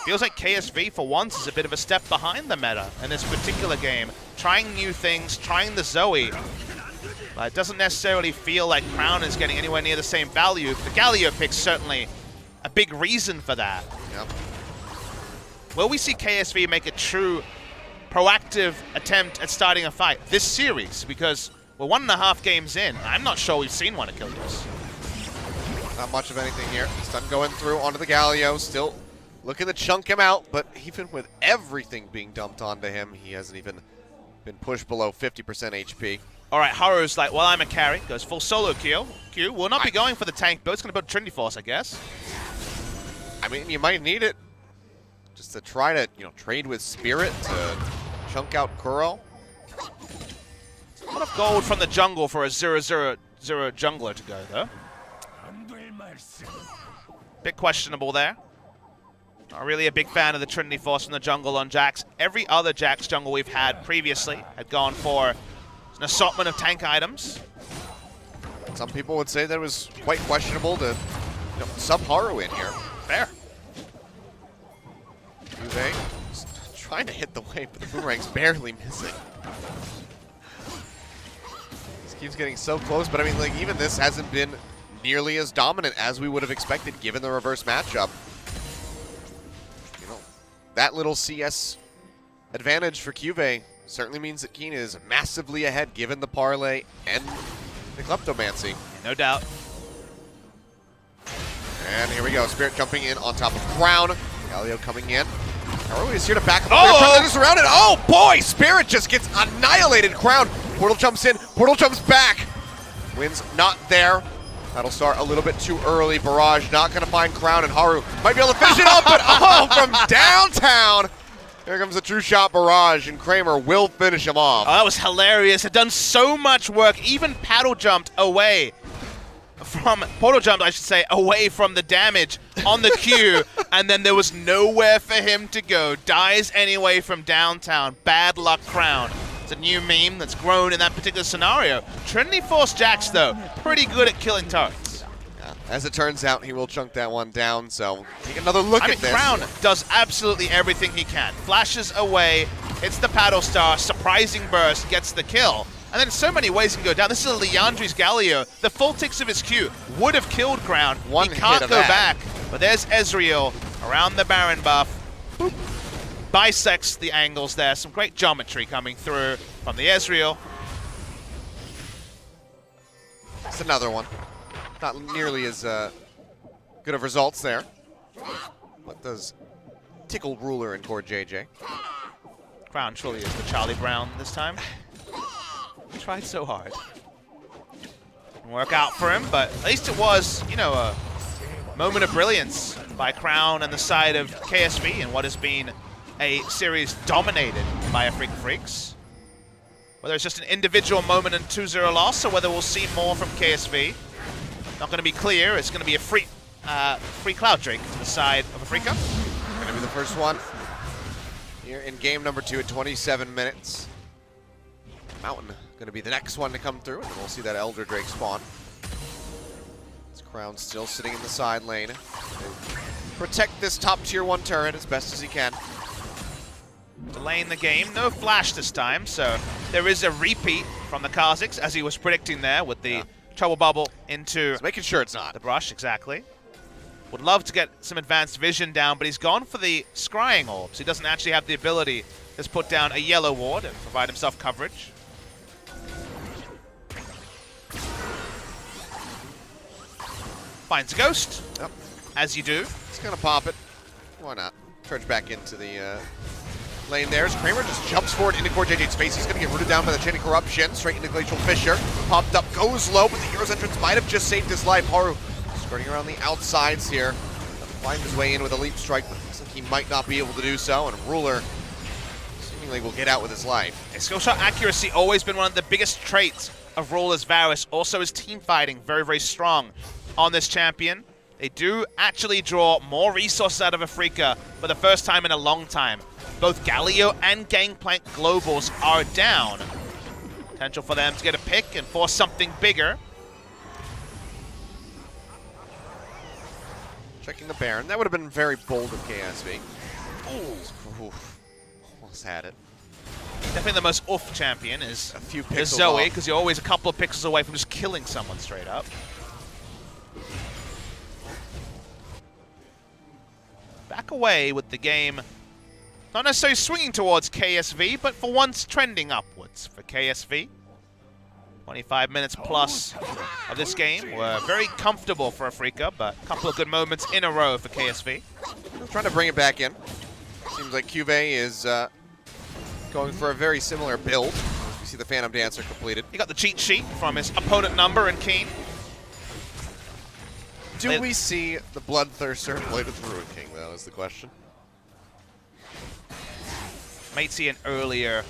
feels like KSV, for once, is a bit of a step behind the meta in this particular game. Trying new things, trying the Zoe. But it doesn't necessarily feel like Crown is getting anywhere near the same value. The Galio pick's certainly a big reason for that. Yep. Will we see KSV make a true proactive attempt at starting a fight this series? Because we're 1.5 games in. I'm not sure we've seen one at Killjoys. Not much of anything here. Stun going through onto the Galio, still looking to chunk him out, but even with everything being dumped onto him, he hasn't even been pushed below 50% HP. All right, Haru's like, well, I'm a carry. Goes full solo Q. Q will not be going for the tank build. It's going to build Trinity Force, I guess. I mean, you might need it just to try to, trade with Spirit to chunk out Kuro. A lot of gold from the jungle for a 0-0-0 jungler to go, though. Bit questionable there. Not really a big fan of the Trinity Force from the jungle on Jax. Every other Jax jungle we've had previously had gone for an assortment of tank items. Some people would say that it was quite questionable to sub Haru in here. Fair. Juve trying to hit the wave, but the boomerang's barely missing. This keeps getting so close, but I mean, like, even this hasn't been nearly as dominant as we would have expected given the reverse matchup. That little CS advantage for Juve certainly means that Keen is massively ahead given the parlay and the Kleptomancy. No doubt. And here we go, Spirit jumping in on top of Crown. Galio coming in. Haru is here to back up. Oh! They're just surrounded. Oh boy, Spirit just gets annihilated. Crown, Portal jumps in, Portal jumps back. Wind's not there. Battlestar a little bit too early. Barrage not going to find Crown, and Haru might be able to finish it up, but from downtown. Here comes the true shot Barrage, and Kramer will finish him off. Oh, that was hilarious. Had done so much work, even paddle jumped away from, portal jumped, I should say, away from the damage on the Q, and then there was nowhere for him to go. Dies anyway from downtown. Bad luck Crown. It's a new meme that's grown in that particular scenario. Trinity Force Jax, though, pretty good at killing turrets. Yeah, as it turns out, he will chunk that one down, so take another look at this. Crown does absolutely everything he can. Flashes away, hits the paddle star, surprising burst, gets the kill. And then in so many ways he can go down. This is a Leandri's Galio. The full ticks of his Q would have killed Crown. One he can't hit of go that. back. But there's Ezreal around the Baron buff. Boop. Bisects the angles there. Some great geometry coming through from the Ezreal. It's another one. Not nearly as good of results there. What does Tickle Ruler and Core JJ? Crown truly is the Charlie Brown this time. He tried so hard. Didn't work out for him, but at least it was, a moment of brilliance by Crown and the side of KSV in what has been a series dominated by Afreeca Freecs. Whether it's just an individual moment and 2-0 loss, or whether we'll see more from KSV, not going to be clear. It's going to be a free Cloud Drake to the side of Afreeca. Going to be the first one here in game number 2 at 27 minutes. Mountain going to be the next one to come through, and then we'll see that Elder Drake spawn. This Crown still sitting in the side lane. Protect this top tier 1 turret as best as he can. Delaying the game. No flash this time, so there is a repeat from the Kha'Zix, as he was predicting there with the trouble bubble into Just making sure it's not. the brush, exactly. Would love to get some advanced vision down, but he's gone for the scrying orbs. He doesn't actually have the ability to just put down a yellow ward and provide himself coverage. Finds a ghost, Yep. as you do. He's going to pop it. Why not? Charge back into the lane there. As Kramer just jumps forward into Core JJ's face. He's going to get rooted down by the Chain of Corruption. Straight into Glacial Fissure. Popped up, goes low, but the Hero's Entrance might have just saved his life. Haru skirting around the outsides here. Find his way in with a Leap Strike, but looks like he might not be able to do so. And Ruler seemingly will get out with his life. His skill shot accuracy always been one of the biggest traits of Ruler's Varus. Also his team fighting, very, very strong on this champion. They do actually draw more resources out of Afreeca for the first time in a long time. Both Galio and Gangplank Globals are down. Potential for them to get a pick and force something bigger. Checking the Baron. That would have been very bold of KSV. Ooh. Almost had it. Definitely the most oof champion is A few is pixels Zoe, off. because you're always a couple of pixels away from just killing someone straight up. Back away with the game. Not necessarily swinging towards KSV, but for once trending upwards for KSV. 25 minutes plus of this game were very comfortable for Afreeca, but a couple of good moments in a row for KSV. Trying to bring it back in. Seems like Juve is going for a very similar build. As we see the Phantom Dancer completed. He got the cheat sheet from his opponent number and Keen. Do we see the Bloodthirster played with Ruin King, though, is the question. Might see an earlier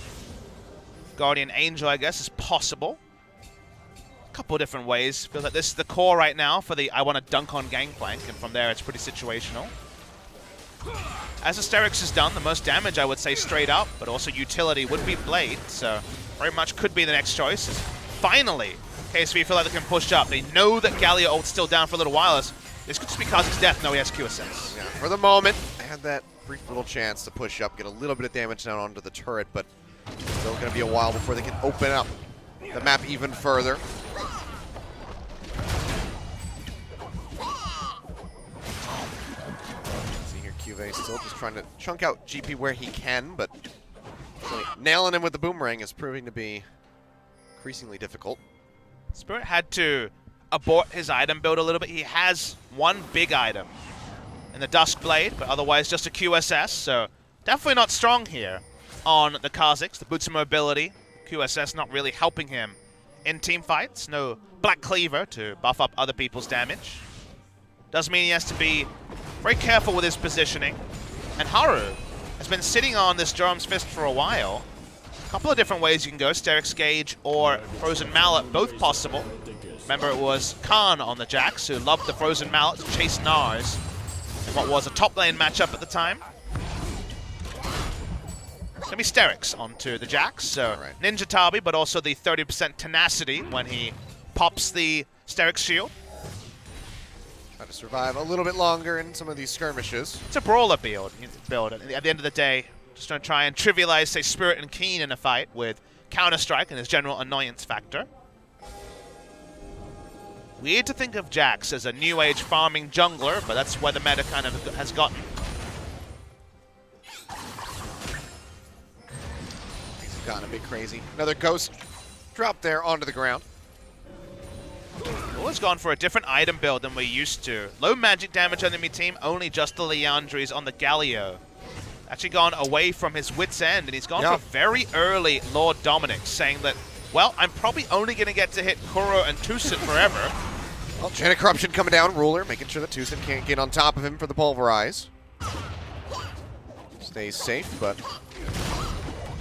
Guardian Angel, I guess, is possible. A couple of different ways. Feels like this is the core right now for the I want to dunk on Gangplank, and from there it's pretty situational. As Asterix has done, the most damage, I would say, straight up, but also utility would be Blade, so very much could be the next choice. Finally, KSV feel like they can push up. They know that Galio ult's still down for a little while. This could just be Kha'Zix's death. No, he has QSS. Yeah, for the moment, they had that brief little chance to push up, get a little bit of damage down onto the turret, but still going to be a while before they can open up the map even further. See here, QV still just trying to chunk out GP where he can, but really nailing him with the boomerang is proving to be increasingly difficult. Spirit had to abort his item build a little bit. He has one big item in the Duskblade, but otherwise just a QSS, so definitely not strong here on the Kha'Zix. The boots of mobility, QSS not really helping him in team fights. No Black Cleaver to buff up other people's damage. Does mean he has to be very careful with his positioning. And Haru has been sitting on this Joram's Fist for a while. A couple of different ways you can go, Sterix Gauge or Frozen Mallet, both possible. Remember, it was Khan on the Jax who loved the Frozen Mallet to chase Nars in what was a top lane matchup at the time. It's going to be Sterix onto the Jax, so right. Ninja Tabi, but also the 30% tenacity when he pops the Sterix shield. Try to survive a little bit longer in some of these skirmishes. It's a brawler build. At the end of the day, just going to try and trivialize, say, Spirit and Keen in a fight with Counter-Strike and his general annoyance factor. Weird to think of Jax as a new age farming jungler, but that's where the meta kind of has gotten. He's gotten a bit crazy. Another ghost drop there onto the ground. Always gone for a different item build than we're used to. Low magic damage on the enemy team, only just the Liandry's on the Galio. Actually gone away from his wit's end, and he's gone for very early Lord Dominic, saying that, well, I'm probably only going to get to hit Kuro and Tucson forever. Well, Chain of Corruption coming down, Ruler, making sure that Tucson can't get on top of him for the Pulverize. Stays safe, but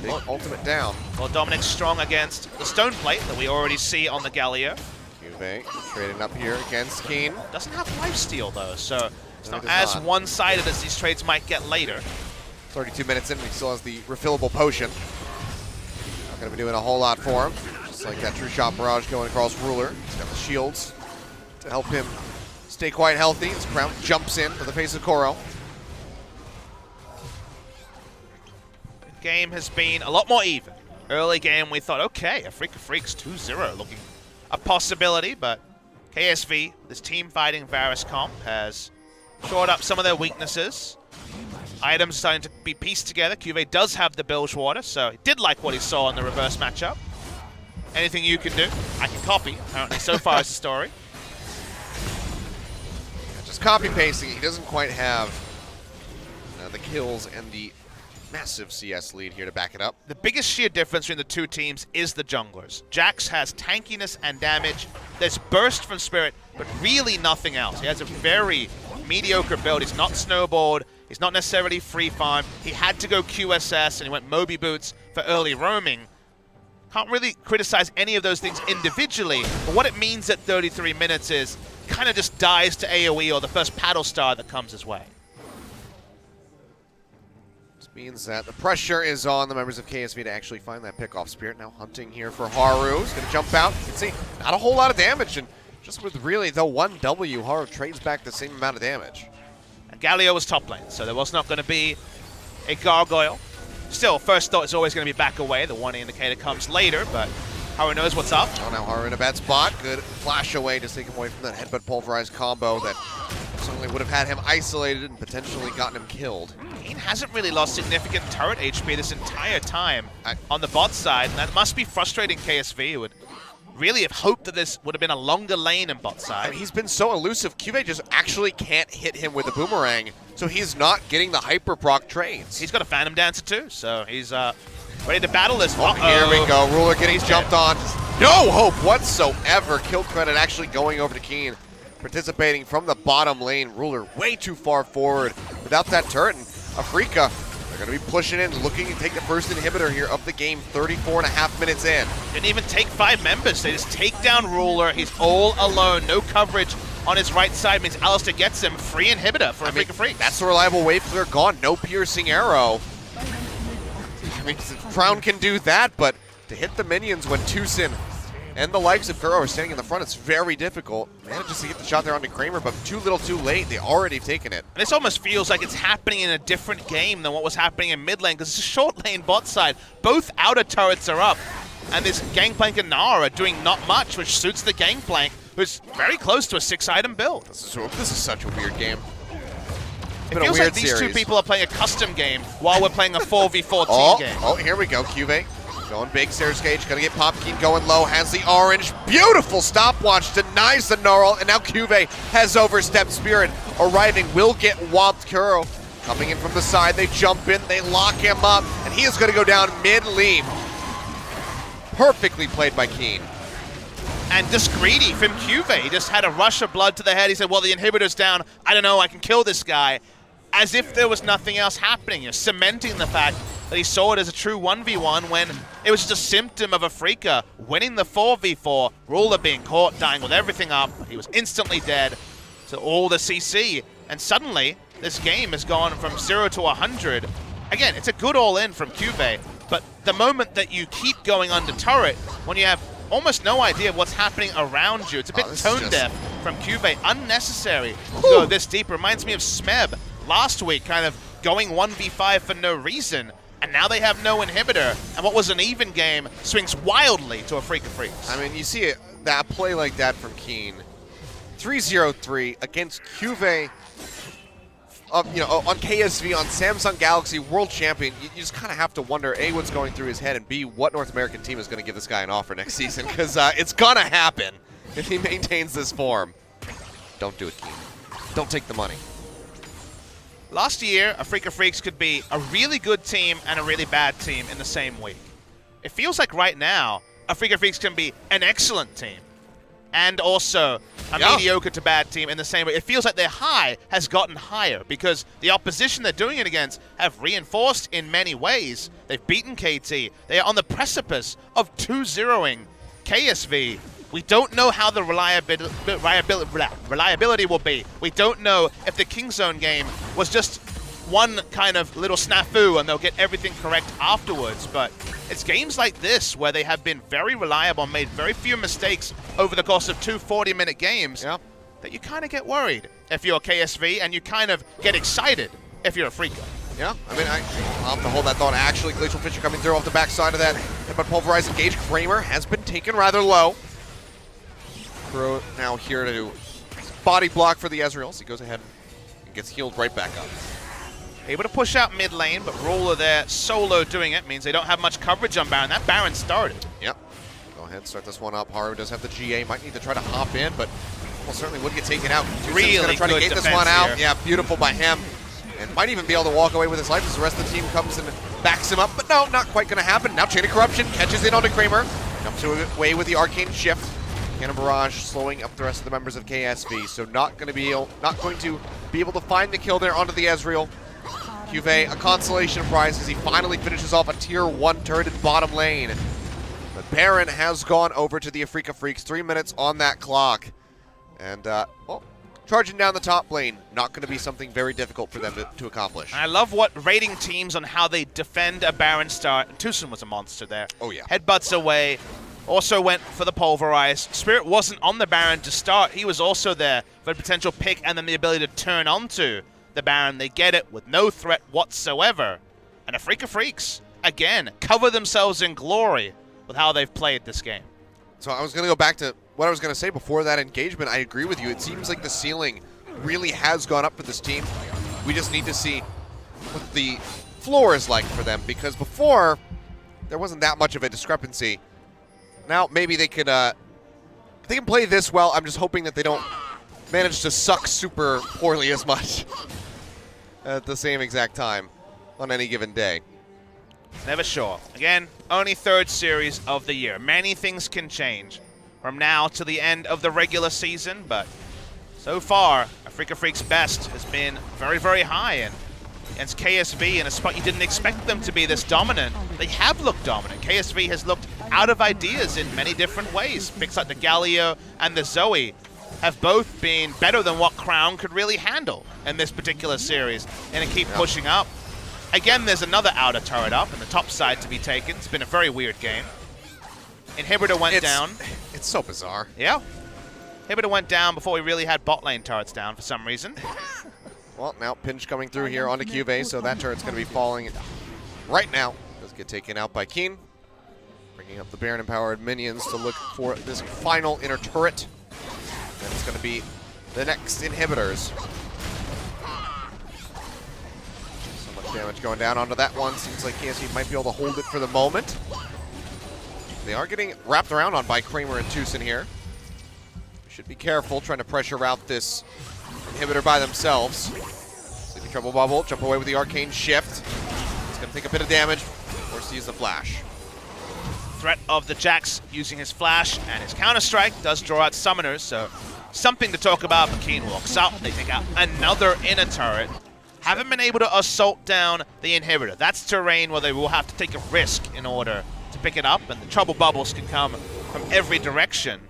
big ultimate down. Lord Dominic's strong against the Stone Plate that we already see on the Galio. Juve trading up here against Keen. Doesn't have lifesteal, though, so it's No, not it does as not. one-sided as these trades might get later. 32 minutes in, and he still has the refillable potion. Not going to be doing a whole lot for him. Just like that True Shot Barrage going across Ruler. He's got the shields to help him stay quite healthy. His crown jumps in to the face of Koro. The game has been a lot more even. Early game, we thought, okay, a Freak of Freaks 2-0 looking a possibility, but KSV, this team fighting Varus comp, has shored up some of their weaknesses. Items starting to be pieced together. QV does have the Bilge Water, so he did like what he saw in the reverse matchup. Anything you can do, I can copy, apparently, so far as the story. Yeah, just copy pasting. He doesn't quite have the kills and the massive CS lead here to back it up. The biggest sheer difference between the two teams is the junglers. Jax has tankiness and damage. There's burst from Spirit, but really nothing else. He has a very mediocre build. He's not snowballed. He's not necessarily free farm. He had to go QSS, and he went Moby Boots for early roaming. Can't really criticize any of those things individually, but what it means at 33 minutes is kind of just dies to AoE or the first paddle star that comes his way. This means that the pressure is on the members of KSV to actually find that pickoff. Spirit now hunting here for Haru. He's going to jump out. You can see not a whole lot of damage, and just with really the 1 W, Haru trades back the same amount of damage. And Galio was top lane, so there was not going to be a gargoyle. Still, first thought is always going to be back away. The warning indicator comes later, but Haru knows what's up. Oh, now Haru in a bad spot. Good flash away to take him away from that headbutt pulverized combo that certainly would have had him isolated and potentially gotten him killed. Keen hasn't really lost significant turret HP this entire time on the bot side, and that must be frustrating KSV, who would really have hoped that this would have been a longer lane in bot side. I mean, he's been so elusive. QV just actually can't hit him with the boomerang, so he's not getting the hyper proc trades. He's got a Phantom Dancer too, so he's Ready to battle this. Oh, here we go. Ruler getting jumped on. No hope whatsoever. Kill credit actually going over to Keen. Participating from the bottom lane. Ruler way too far forward. Without that turret, and Afreeca, they're going to be pushing in, looking to take the first inhibitor here of the game, 34.5 minutes in. Didn't even take 5 members. They just take down Ruler. He's all alone. No coverage on his right side means Alistar gets him. Free inhibitor for Afreeca Freaks. That's the reliable wave clear gone. No piercing arrow. I mean, Crown can do that, but to hit the minions when Tucson and the likes of Kuro are standing in the front, it's very difficult. Manages to get the shot there onto Kramer, but too little too late. They already taken it. And this almost feels like it's happening in a different game than what was happening in mid lane, because it's a short lane bot side. Both outer turrets are up, and this Gangplank and Nara are doing not much, which suits the Gangplank, who's very close to a 6-item build. This is such a weird game. It feels like these two people are playing a custom game while we're playing a 4v4 team game. Oh, here we go. Cuvee going big. Sarah's Gage gonna get Popkeen going low. Has the orange. Beautiful stopwatch. Denies the Gnarl. And now Cuvee has overstepped. Spirit arriving. Will get whopped. Kuro coming in from the side. They jump in. They lock him up. And he is gonna go down mid-leap. Perfectly played by Keen. And just greedy from Cuvee. He just had a rush of blood to the head. He said, well, the inhibitor's down. I don't know. I can kill this guy. As if there was nothing else happening. You're cementing the fact that he saw it as a true 1v1 when it was just a symptom of Afreeca winning the 4v4, Ruler being caught, dying with everything up. He was instantly dead to all the CC. And suddenly, this game has gone from 0 to 100. Again, it's a good all-in from Cuvee, but the moment that you keep going under turret, when you have almost no idea of what's happening around you, it's a bit tone-deaf from Cuvee. Unnecessary to go this deep. Reminds me of Smeb last week, kind of going 1v5 for no reason. And now they have no inhibitor, and what was an even game swings wildly to Afreeca Freaks. I mean, you see it, that play like that from Keen. 3-0-3 against Cuvee, on KSV, on Samsung Galaxy, world champion. You just kind of have to wonder, A, what's going through his head, and B, what North American team is going to give this guy an offer next season, because it's going to happen if he maintains this form. Don't do it, Keen. Don't take the money. Last year, Afreeca Freaks could be a really good team and a really bad team in the same week. It feels like right now, Afreeca Freaks can be an excellent team and also a mediocre to bad team in the same way. It feels like their high has gotten higher because the opposition they're doing it against have reinforced in many ways. They've beaten KT. They are on the precipice of 2-0ing KSV. We don't know how the reliability will be. We don't know if the Kingzone game was just one kind of little snafu and they'll get everything correct afterwards. But it's games like this where they have been very reliable and made very few mistakes over the course of 2 40-minute games that you kind of get worried if you're KSV, and you kind of get excited if you're Afreeca. Yeah, I mean, I'll have to hold that thought. Actually, Glacial Fisher coming through off the backside of that. But Pulverized Engage. Kramer has been taken rather low. Kuro now here to do body block for the Ezreals. He goes ahead and gets healed right back up. Able to push out mid lane, but Ruler there solo doing it means they don't have much coverage on Baron. That Baron started. Yep. Go ahead, start this one up. Haru does have the GA. Might need to try to hop in, but almost certainly would get taken out. Really going to try to get this one out. Here. Yeah, beautiful by him. And might even be able to walk away with his life as the rest of the team comes and backs him up. But no, not quite going to happen. Now Chain of Corruption catches in onto Kramer. Comes away with the Arcane Shift. Cannon Barrage slowing up the rest of the members of KSV, so not going to be able to find the kill there onto the Ezreal. Cuvee, a consolation prize as he finally finishes off a tier 1 turreted bottom lane. But Baron has gone over to the Afreeca Freaks, 3 minutes on that clock. And, charging down the top lane, not going to be something very difficult for them to accomplish. I love what rating teams on how they defend a Baron start. Tucson was a monster there. Oh, yeah. Headbutts away. Also went for the Pulverize. Spirit wasn't on the Baron to start. He was also there for a potential pick and then the ability to turn onto the Baron. They get it with no threat whatsoever. And Afreeca Freaks, again, cover themselves in glory with how they've played this game. So I was going to go back to what I was going to say before that engagement. I agree with you. It seems like the ceiling really has gone up for this team. We just need to see what the floor is like for them, because before there wasn't that much of a discrepancy. Now maybe they could they can play this well. I'm just hoping that they don't manage to suck super poorly as much at the same exact time on any given day. Never sure. Again, only third series of the year. Many things can change from now to the end of the regular season, but so far, Afreeca Freecs' best has been very, very high, and against KSV in a spot you didn't expect them to be this dominant. They have looked dominant. KSV has looked out of ideas in many different ways. Picks like the Galio and the Zoe have both been better than what Crown could really handle in this particular series, and they keep pushing up. Again, there's another outer turret up and the top side to be taken. It's been a very weird game. Inhibitor went down. It's so bizarre. Yeah. Inhibitor went down before we really had bot lane turrets down for some reason. Well, now Pinch coming through here onto Cuvee, so that turret's going to be falling right now. Does get taken out by Keen. Bringing up the Baron-empowered minions to look for this final inner turret. And it's going to be the next inhibitors. So much damage going down onto that one. Seems like KSV might be able to hold it for the moment. They are getting wrapped around on by Kramer and Tucson here. We should be careful trying to pressure out this inhibitor by themselves. Sleepy Trouble Bubble, jump away with the Arcane Shift. It's going to take a bit of damage, forced to use the Flash. Threat of the Jax using his Flash and his Counter-Strike does draw out Summoners, so something to talk about. But Keen walks up, they take out another inner turret. Haven't been able to assault down the inhibitor. That's terrain where they will have to take a risk in order to pick it up, and the Trouble Bubbles can come from every direction.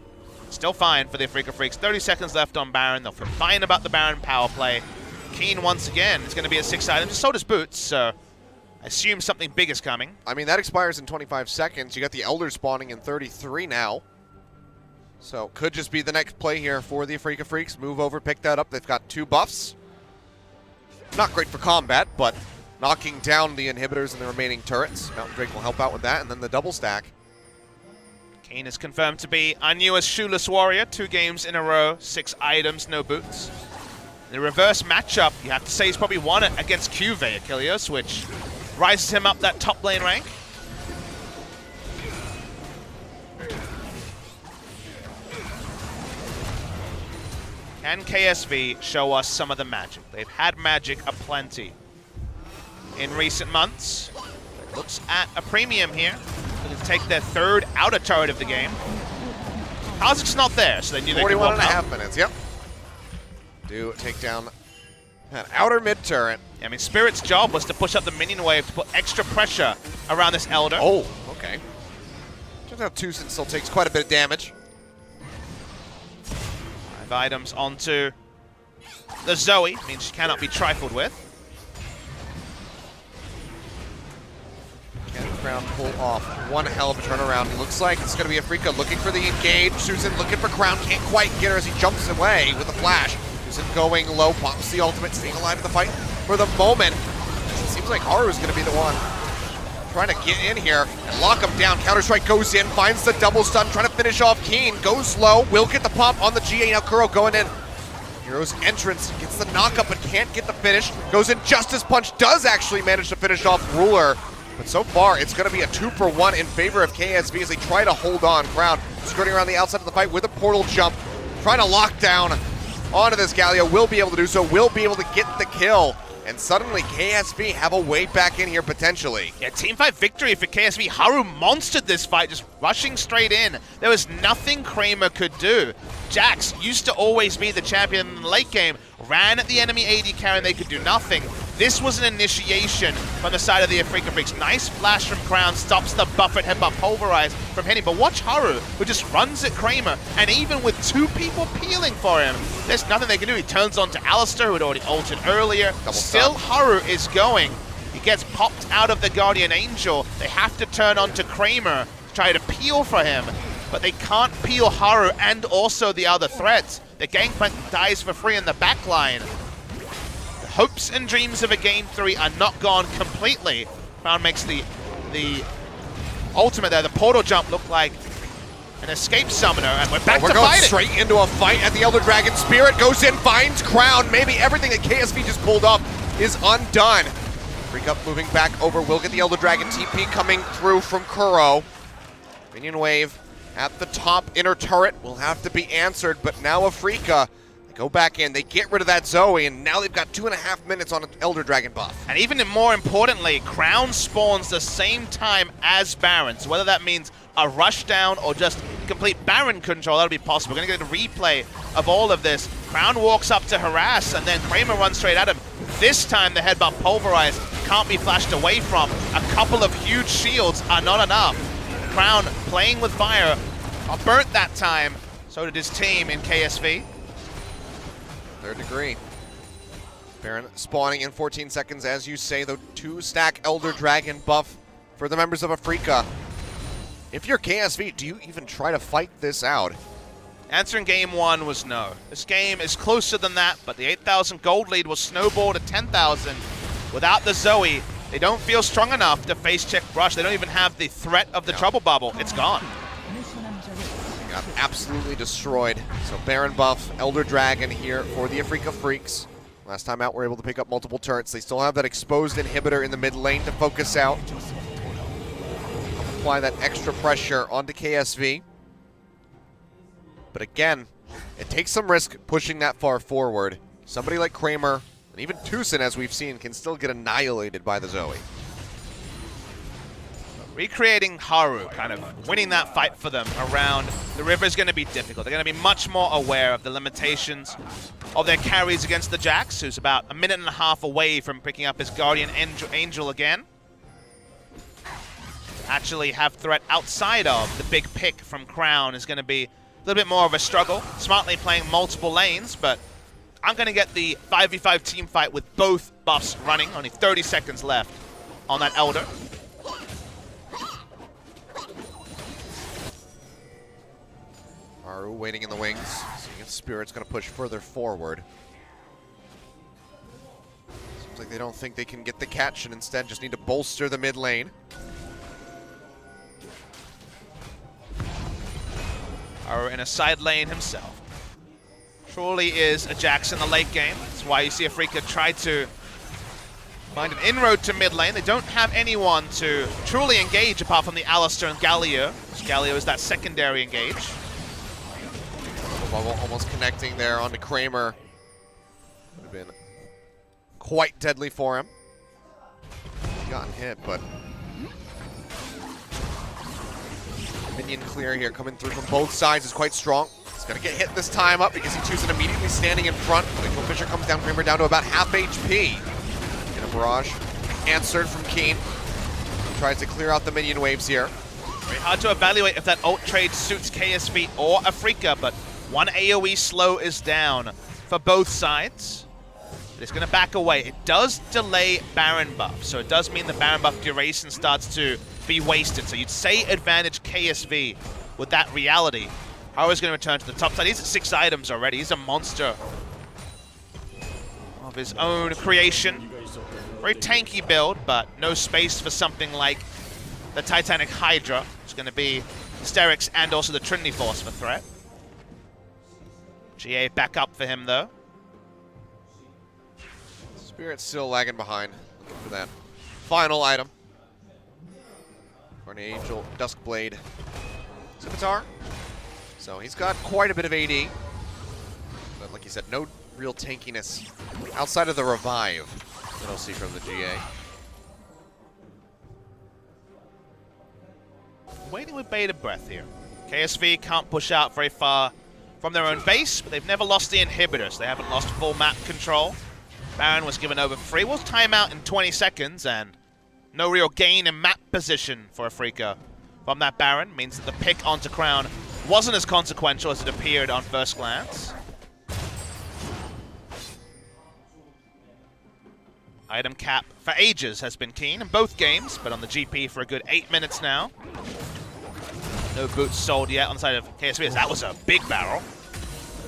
Still fine for the Afreeca Freecs. 30 seconds left on Baron. They'll feel fine about the Baron power play. Keen once again is going to be at 6 items. So does Boots, so I assume something big is coming. I mean, that expires in 25 seconds. You got the Elder spawning in 33 now. So could just be the next play here for the Afreeca Freecs. Move over, pick that up. They've got 2 buffs. Not great for combat, but knocking down the inhibitors and the remaining turrets. Mountain Drake will help out with that, and then the double stack. Keen is confirmed to be our newest Shoeless Warrior. 2 games in a row, 6 items, no boots. The reverse matchup, you have to say he's probably won it against Cuvee Achilles, which rises him up that top lane rank. Can KSV show us some of the magic? They've had magic aplenty in recent months. Looks at a premium here. Going to take their 3rd outer turret of the game. Kha'Zix's not there, so they knew they could 41 walk and a up. half minutes, yep. Do take down that outer mid turret. I mean, Spirit's job was to push up the minion wave to put extra pressure around this Elder. Oh, okay. Turns out Tucson still takes quite a bit of damage. 5 items onto the Zoe. Means she cannot be trifled with. Can Crown pull off one hell of a turnaround? It looks like it's going to be Afreeca looking for the engage. Susan looking for Crown, can't quite get her as he jumps away with a flash. Susan going low, pops the ultimate, staying alive in the fight for the moment. It seems like Haru is going to be the one trying to get in here and lock him down. Counter-Strike goes in, finds the double stun, trying to finish off Keen. Goes low, will get the pop on the GA. Now Kuro going in. Hero's entrance, gets the knockup but can't get the finish. Goes in, Justice Punch does actually manage to finish off Ruler. But so far, it's going to be a 2-for-1 in favor of KSV as they try to hold on. Crown skirting around the outside of the fight with a portal jump, trying to lock down onto this Galio. Will be able to do so, will be able to get the kill. And suddenly, KSV have a way back in here, potentially. Yeah, team fight victory for KSV. Haru monstered this fight, just rushing straight in. There was nothing Kramer could do. Jax used to always be the champion in the late game, ran at the enemy AD carry and they could do nothing. This was an initiation from the side of the Afreeca Freecs. Nice flash from Crown, stops the Buffet headbutt Pulverize from hitting. But watch Haru, who just runs at Kramer, and even with 2 people peeling for him, there's nothing they can do. He turns on to Alistar, who had already ulted earlier. Still Haru is going. He gets popped out of the Guardian Angel. They have to turn on to Kramer to try to peel for him. But they can't peel Haru and also the other threats. The Gangplank dies for free in the backline. The hopes and dreams of a Game 3 are not gone completely. Crown makes the ultimate there. The portal jump looked like an escape summoner, and we're back to going fighting. Straight into a fight at the Elder Dragon. Spirit goes in, finds Crown. Maybe everything that KSV just pulled off is undone. Freak up moving back over. Will get the Elder Dragon. TP coming through from Kuro. Minion wave at the top inner turret will have to be answered, but now Afreeca, they go back in, they get rid of that Zoe, and now they've got 2.5 minutes on an Elder Dragon buff. And even more importantly, Crown spawns the same time as Baron. So whether that means a rush down or just complete Baron control, that'll be possible. We're going to get a replay of all of this. Crown walks up to harass, and then Kramer runs straight at him. This time the headbutt Pulverize can't be flashed away from. A couple of huge shields are not enough. Crown playing with fire, got burnt that time. So did his team in KSV. Third degree. Baron spawning in 14 seconds, as you say, the 2-stack Elder Dragon buff for the members of Afreeca. If you're KSV, do you even try to fight this out? Answer in game 1 was no. This game is closer than that, but the 8,000 gold lead was snowballed to 10,000. Without the Zoe, they don't feel strong enough to face check Rush. They don't even have the threat of the Trouble Bubble. It's gone. Got absolutely destroyed. So Baron buff, Elder Dragon here for the Afreeca Freaks. Last time out, we're able to pick up multiple turrets. They still have that exposed inhibitor in the mid lane to focus out. Apply that extra pressure onto KSV. But again, it takes some risk pushing that far forward. Somebody like Kramer, and even Tucson, as we've seen, can still get annihilated by the Zoe. Recreating Haru, kind of winning that fight for them around the river is going to be difficult. They're going to be much more aware of the limitations of their carries against the Jax, who's about a minute and a half away from picking up his Guardian Angel again. Actually have threat outside of the big pick from Crown is going to be a little bit more of a struggle. Smartly playing multiple lanes, but I'm going to get the 5v5 team fight with both buffs running. Only 30 seconds left on that Elder. Haru waiting in the wings. Seeing if Spirit's going to push further forward. Seems like they don't think they can get the catch and instead just need to bolster the mid lane. Haru in a side lane himself. Truly is a Jax in the late game. That's why you see Afreeca try to find an inroad to mid lane. They don't have anyone to truly engage apart from the Alistar and Galio. Galio is that secondary engage. Bubble almost connecting there onto Kramer. Would have been quite deadly for him. Gotten hit, but minion clear here coming through from both sides is quite strong. He's going to get hit this time up because he chooses immediately standing in front. But Fisher comes down, Kramer down to about half HP. In a barrage answered from Keen. Tries to clear out the minion waves here. Very hard to evaluate if that ult trade suits KSV or Afreeca, but one AoE slow is down for both sides. It's going to back away. It does delay Baron buff, so it does mean the Baron buff duration starts to be wasted. So you'd say advantage KSV with that reality. Haru's going to return to the top side. He's at 6 items already. He's a monster of his own creation. Very tanky build, but no space for something like the Titanic Hydra. It's going to be Hysterix and also the Trinity Force for threat. GA back up for him, though. Spirit's still lagging behind. Looking for that final item. For an Angel Duskblade Scimitar. So he's got quite a bit of AD. But like you said, no real tankiness outside of the revive that I'll see from the GA. Waiting with bated breath here. KSV can't push out very far from their own base, but they've never lost the inhibitors. They haven't lost full map control. Baron was given over free. Was timeout in 20 seconds, and no real gain in map position for Afreeca from that Baron. Means that the pick onto Crown wasn't as consequential as it appeared on first glance. Item cap for ages has been keen in both games, but on the GP for a good 8 minutes now. No boots sold yet on the side of KSV. That was a big barrel.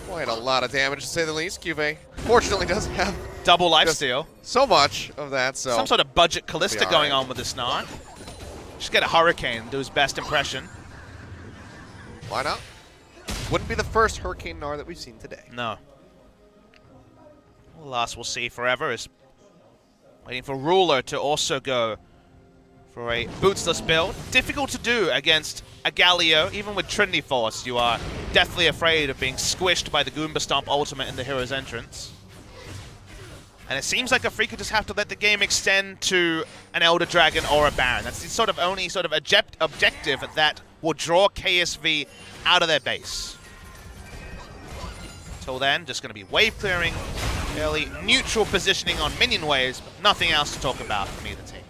Quite a lot of damage, to say the least. QV fortunately doesn't have double lifesteal. So much of that, so some sort of budget Callista going right on with this Nart. Just get a Hurricane, do his best impression. Why not? Wouldn't be the first Hurricane Gnar that we've seen today. No. The last we'll see forever is waiting for Ruler to also go for a bootsless build. Difficult to do against a Galio. Even with Trinity Force, you are deathly afraid of being squished by the Goomba Stomp ultimate in the hero's entrance. And it seems like Afreeca just have to let the game extend to an Elder Dragon or a Baron. That's the sort of only sort of objective that will draw KSV out of their base. Till then, just going to be wave clearing, fairly neutral positioning on minion waves, but nothing else to talk about from either team.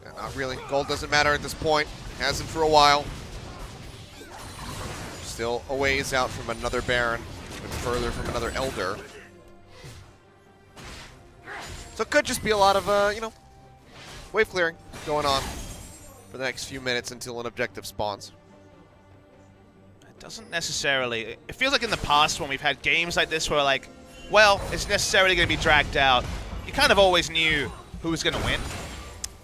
Yeah, not really. Gold doesn't matter at this point. Hasn't for a while. Still a ways out from another Baron, even further from another Elder. So it could just be a lot of, wave clearing going on for the next few minutes until an objective spawns. It doesn't necessarily... It feels like in the past when we've had games like this where, like, well, it's necessarily going to be dragged out. You kind of always knew who was going to win.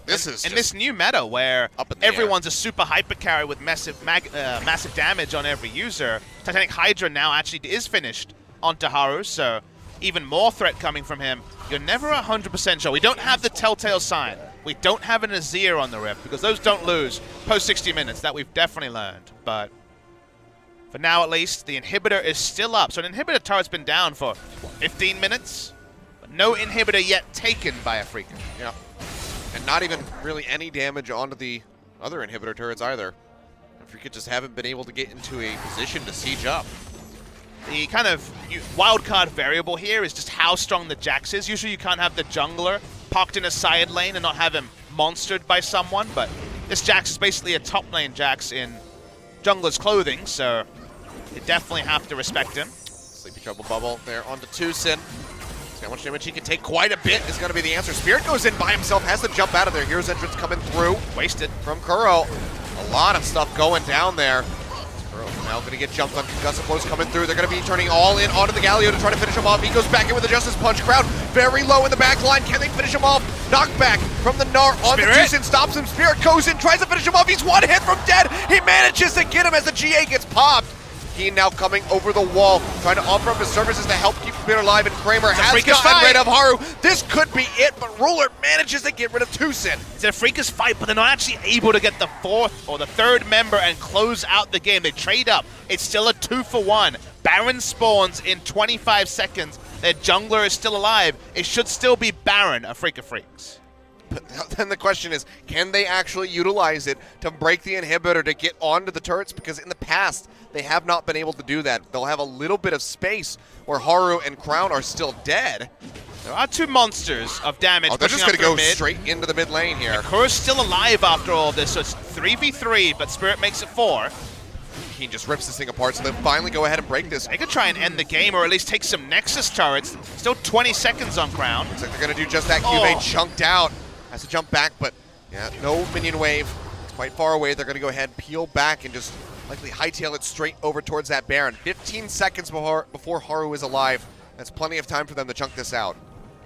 In this new meta where everyone's a super hyper carry with massive damage on every user, Titanic Hydra now actually is finished onto Haru, so even more threat coming from him. You're never 100% sure. We don't have the Telltale sign. We don't have an Azir on the Rift because those don't lose post 60 minutes. That we've definitely learned. But for now at least, the inhibitor is still up. So an inhibitor turret's been down for 15 minutes, but no inhibitor yet taken by Afreeca. Yeah. And not even really any damage onto the other inhibitor turrets either. Afreeca just haven't been able to get into a position to siege up. The kind of wildcard variable here is just how strong the Jax is. Usually you can't have the jungler parked in a side lane and not have him monstered by someone, but this Jax is basically a top lane Jax in jungler's clothing, so you definitely have to respect him. Sleepy Trouble Bubble there onto Tucson. See how much damage he can take. Quite a bit is going to be the answer. Spirit goes in by himself, has to jump out of there. Here's entrance coming through. Wasted. From Kuro. A lot of stuff going down there. Now going to get jumped on. Concussive blows coming through. They're going to be turning all in onto the Galio to try to finish him off. He goes back in with the Justice Punch. Crowd very low in the back line. Can they finish him off? Knockback from the Gnar on the Tucson. Stops him. Spirit goes in, tries to finish him off. He's one hit from dead. He manages to get him as the GA gets popped. He now coming over the wall, trying to offer up his services to help keep Spirit alive, and Kramer has gotten rid of Haru. This could be it, but Ruler manages to get rid of Tucson. It's a Freakus fight, but they're not actually able to get the fourth or the third member and close out the game. They trade up. It's still a 2-for-1. Baron spawns in 25 seconds. Their jungler is still alive. It should still be Baron, a Freak of Freaks. But then the question is, can they actually utilize it to break the inhibitor to get onto the turrets? Because in the past, they have not been able to do that. They'll have a little bit of space where Haru and Crown are still dead. There are two monsters of damage. Oh, they're just going to go mid. straight into the mid lane here. Kuro's still alive after all of this, so it's 3v3, but Spirit makes it 4. He just rips this thing apart, so they finally go ahead and break this. They could try and end the game, or at least take some Nexus turrets. Still 20 seconds on Crown. Looks like they're going to do just that. QV chunked out. Has to jump back, but yeah, no minion wave. It's quite far away. They're going to go ahead, peel back, and just likely hightail it straight over towards that Baron. 15 seconds before Haru is alive. That's plenty of time for them to chunk this out.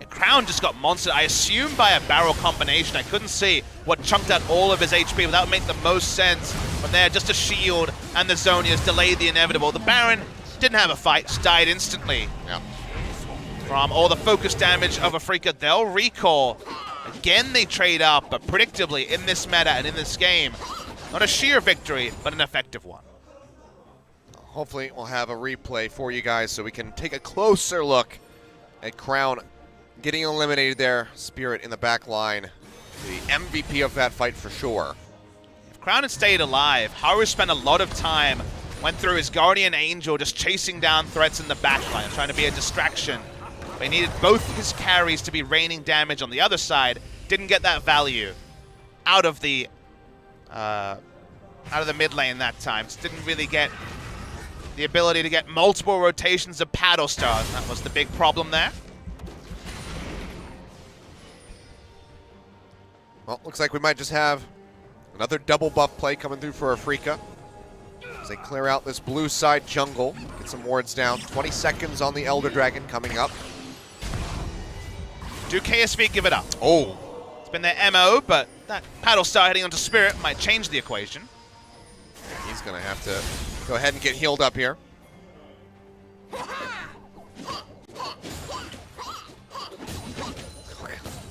And Crown just got monstered, I assume by a barrel combination. I couldn't see what chunked out all of his HP, but that would make the most sense. But there, just a shield, and the Zhonya's delayed the inevitable. The Baron didn't have a fight, just died instantly. Yeah. From all the focus damage of Afreeca, they'll recall. Again, they trade up, but predictably in this meta and in this game, not a sheer victory, but an effective one. Hopefully we'll have a replay for you guys so we can take a closer look at Crown getting eliminated there. Spirit in the back line, the MVP of that fight for sure. If Crown had stayed alive, Haru spent a lot of time, went through his Guardian Angel just chasing down threats in the back line, trying to be a distraction. They needed both his carries to be raining damage on the other side. Didn't get that value out of the mid lane that time. Just didn't really get the ability to get multiple rotations of paddle stars. That was the big problem there. Well, looks like we might just have another double buff play coming through for Afreeca as they clear out this blue side jungle, get some wards down. 20 seconds on the Elder Dragon coming up. Do KSV give it up? Oh. It's been their MO, but that paddle star heading onto Spirit might change the equation. He's going to have to go ahead and get healed up here.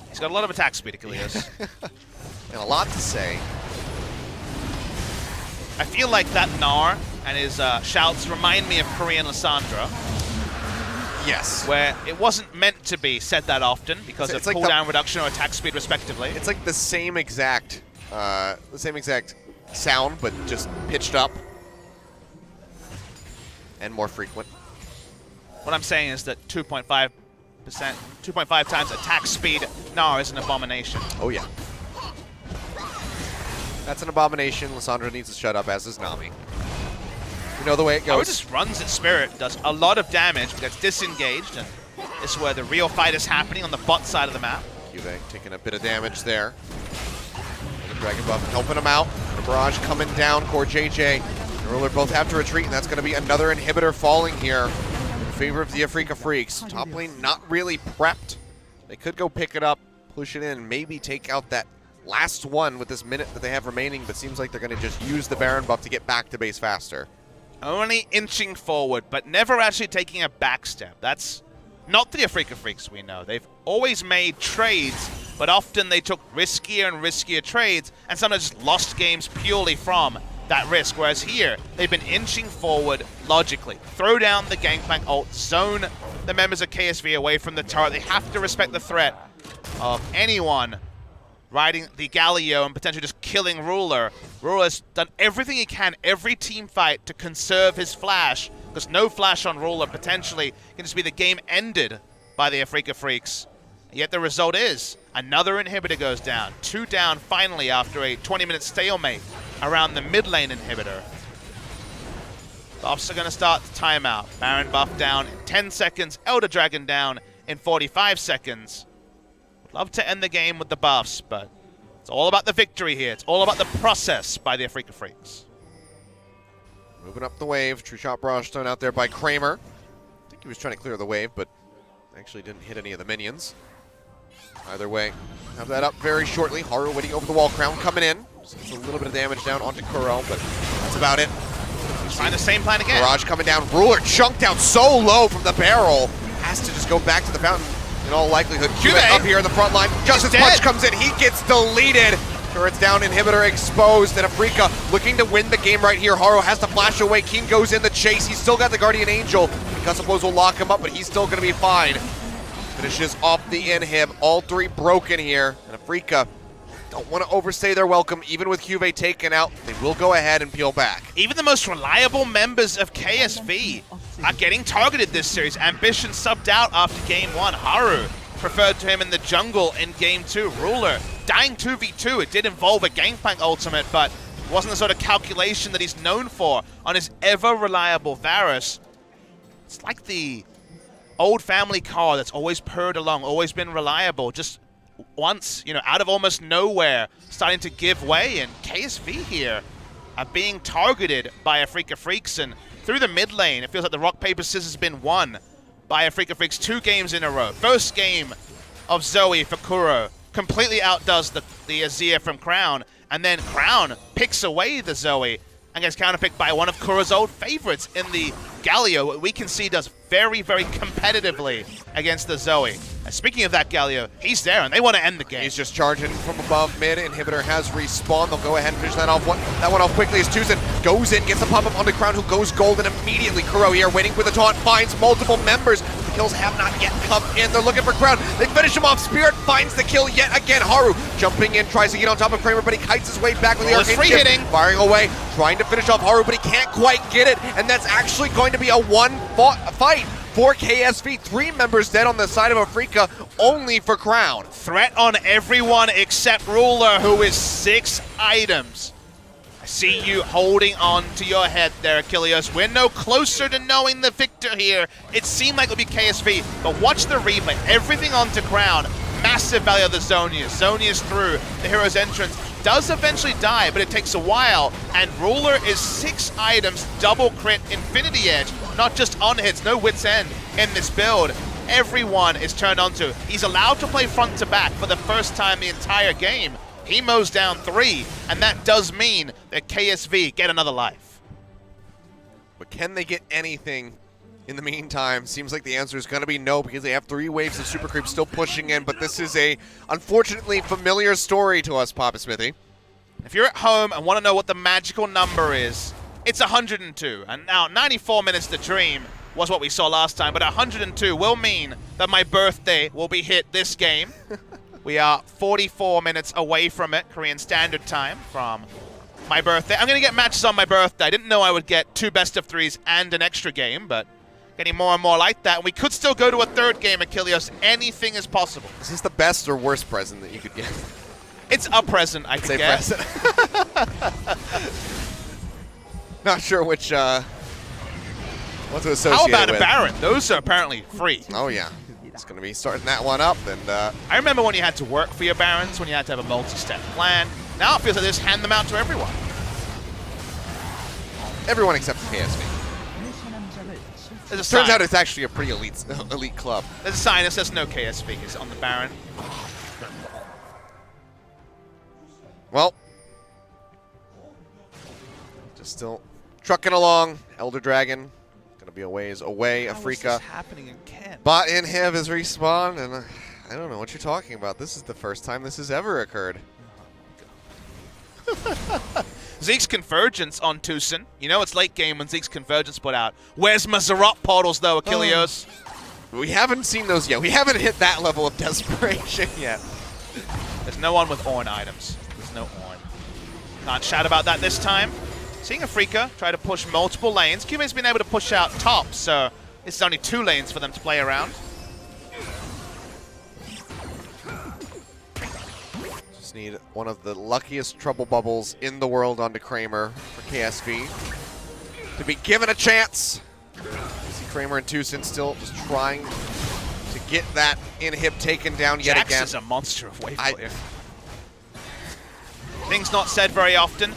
He's got a lot of attack speed, Achilles. And a lot to say. I feel like that Gnar and his shouts remind me of Korean Lissandra, Yes. where it wasn't meant to be said that often because of It's like cooldown reduction or attack speed, respectively. It's like the same exact sound, but just pitched up and more frequent. What I'm saying is that 2.5 times attack speed, Gnar is an abomination. Oh yeah. That's an abomination. Lissandra needs to shut up, as does Nami. You know the way it Gnar goes. just runs at Spirit, does a lot of damage, but gets disengaged, and this is where the real fight is happening on the bot side of the map. Juve taking a bit of damage there. And the Dragon Buff helping him out. The barrage coming down. Core JJ and Ruler both have to retreat, and that's going to be another inhibitor falling here in favor of the Afreeca Freaks. Top lane not really prepped. They could go pick it up, push it in, maybe take out that last one with this minute that they have remaining, but seems like they're going to just use the Baron buff to get back to base faster. Only inching forward, but never actually taking a backstep. That's not the Afreeca Freaks we know. They've always made trades, but often they took riskier and riskier trades, and sometimes just lost games purely from that risk. Whereas here, they've been inching forward logically. Throw down the Gangplank ult, zone the members of KSV away from the turret. They have to respect the threat of anyone riding the Galio and potentially just killing Ruler. Ruler's done everything he can, every team fight, to conserve his flash, because no flash on Ruler potentially can just be the game ended by the Afreeca Freaks. And yet the result is another inhibitor goes down. 2 down finally after a 20-minute stalemate around the mid lane inhibitor. Buffs are going to start the timeout. Baron buff down in 10 seconds, Elder Dragon down in 45 seconds. Love to end the game with the buffs, but it's all about the victory here. It's all about the process by the Afreeca Freaks. Moving up the wave. True Shot Barrage thrown out there by Kramer. I think he was trying to clear the wave, but actually didn't hit any of the minions. Either way, have that up very shortly. Haru waiting over the wall. Crown coming in. Just gets a little bit of damage down onto Kuro, but that's about it. Trying the same plan again. Barrage coming down. Ruler chunked out so low from the barrel. Has to just go back to the fountain. In all likelihood, Juve up here in the front line. Just as Punch comes in, he gets deleted. Turret's down, inhibitor exposed, and Afreeca looking to win the game right here. Haru has to flash away. Keen goes in the chase. He's still got the Guardian Angel. Gusaplos will lock him up, but he's still going to be fine. Finishes off the inhib. All 3 broken here, and Afreeca don't want to overstay their welcome. Even with Juve taken out, they will go ahead and peel back. Even the most reliable members of KSV are getting targeted this series. Ambition subbed out after game 1. Haru preferred to him in the jungle in game 2. Ruler dying 2v2. It did involve a Gangplank ultimate, but it wasn't the sort of calculation that he's known for on his ever-reliable Varus. It's like the old family car that's always purred along, always been reliable, just once, out of almost nowhere, starting to give way, and KSV here are being targeted by Afreeca Freaks, and through the mid lane, it feels like the rock, paper, scissors has been won by Afreeca Freaks 2 games in a row. First game of Zoe for Kuro, completely outdoes the Azir from Crown, and then Crown picks away the Zoe and gets counterpicked by one of Kuro's old favorites in the Galio, what we can see does very, very competitively against the Zoe. And speaking of that Galio, he's there, and they want to end the game. He's just charging from above mid. Inhibitor has respawned. They'll go ahead and finish that off. That one off quickly as Tuzin goes in, gets the pop-up on the Crown, who goes golden immediately. Kuro here waiting for the taunt, finds multiple members. The kills have not yet come in. They're looking for Crown. They finish him off. Spirit finds the kill yet again. Haru jumping in, tries to get on top of Kramer, but he kites his way back with the arcane free chip, hitting. firing away, trying to finish off Haru, but he can't quite get it, and that's actually going to be a fight for KSV. 3 members dead on the side of Afreeca, only for Crown. Threat on everyone except Ruler, who is 6 items. I see you holding on to your head there, Achilles. We're no closer to knowing the victor here. It seemed like it would be KSV, but watch the replay. Everything onto Crown. Massive value of the Zhonya's. Zhonya's through. The hero's entrance does eventually die, but it takes a while. And Ruler is 6 items, double crit, Infinity Edge. Not just on hits, no wit's end in this build. Everyone is turned onto. He's allowed to play front to back for the first time the entire game. He mows down 3, and that does mean that KSV get another life. But can they get anything in the meantime? Seems like the answer is going to be no, because they have 3 waves of Super Creep still pushing in, but this is a, unfortunately, familiar story to us, Papa Smithy. If you're at home and want to know what the magical number is It's 102, and now 94 minutes to dream was what we saw last time, but 102 will mean that my birthday will be hit this game. We are 44 minutes away from it, Korean Standard Time, from my birthday. I'm going to get matches on my birthday. I didn't know I would get 2 best-of-3s and an extra game, but getting more and more like that. We could still go to a 3rd game, Achilles. Anything is possible. Is this the best or worst present that you could get? It's a present, I could get. Present. Not sure which, what to associate How about it a with. Baron? Those are apparently free. Oh, yeah. It's going to be starting that one up, and I remember when you had to work for your Barons, when you had to have a multi-step plan. Now it feels like they just hand them out to everyone. everyone except KSV. There's a sign. Turns out it's actually a pretty elite club. There's a sign that says no KSVs on the Baron. Well, just still trucking along. Elder Dragon gonna be a ways away. How is Afrika. this happening again? Bot inhib has respawned, and I don't know what you're talking about. This is the first time this has ever occurred. Zeke's Convergence on Tucson. You know it's late game when Zeke's Convergence put out. Where's my Zarot portals though, Achilles? We haven't seen those yet. We haven't hit that level of desperation yet. There's no one with Ornn items. There's no Ornn. Can't shout about that this time. Seeing Afrika try to push multiple lanes. Kume's been able to push out top, so this is only 2 lanes for them to play around. Just need one of the luckiest trouble bubbles in the world onto Kramer for KSV to be given a chance. See Kramer and Tucson still just trying to get that inhib taken down yet Jax again. is a monster of wave clear. Things not said very often.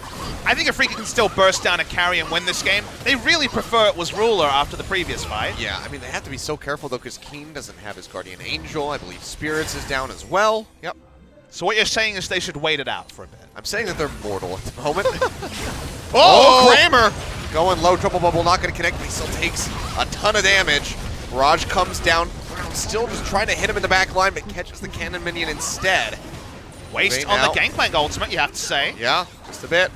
I think Afrika can still burst down a carry and win this game. They really prefer it was Ruler after the previous fight. Yeah, I mean, they have to be so careful, though, because Keen doesn't have his Guardian Angel. I believe Spirits is down as well. Yep. So what you're saying is they should wait it out for a bit. I'm saying that they're mortal at the moment. Oh, Kramer! Going low, Trouble Bubble not going to connect, but he still takes a ton of damage. Raj comes down, still just trying to hit him in the back line, but catches the Cannon Minion instead. Waste Wait on now. the Gangplank ultimate, you have to say. Yeah, just a bit.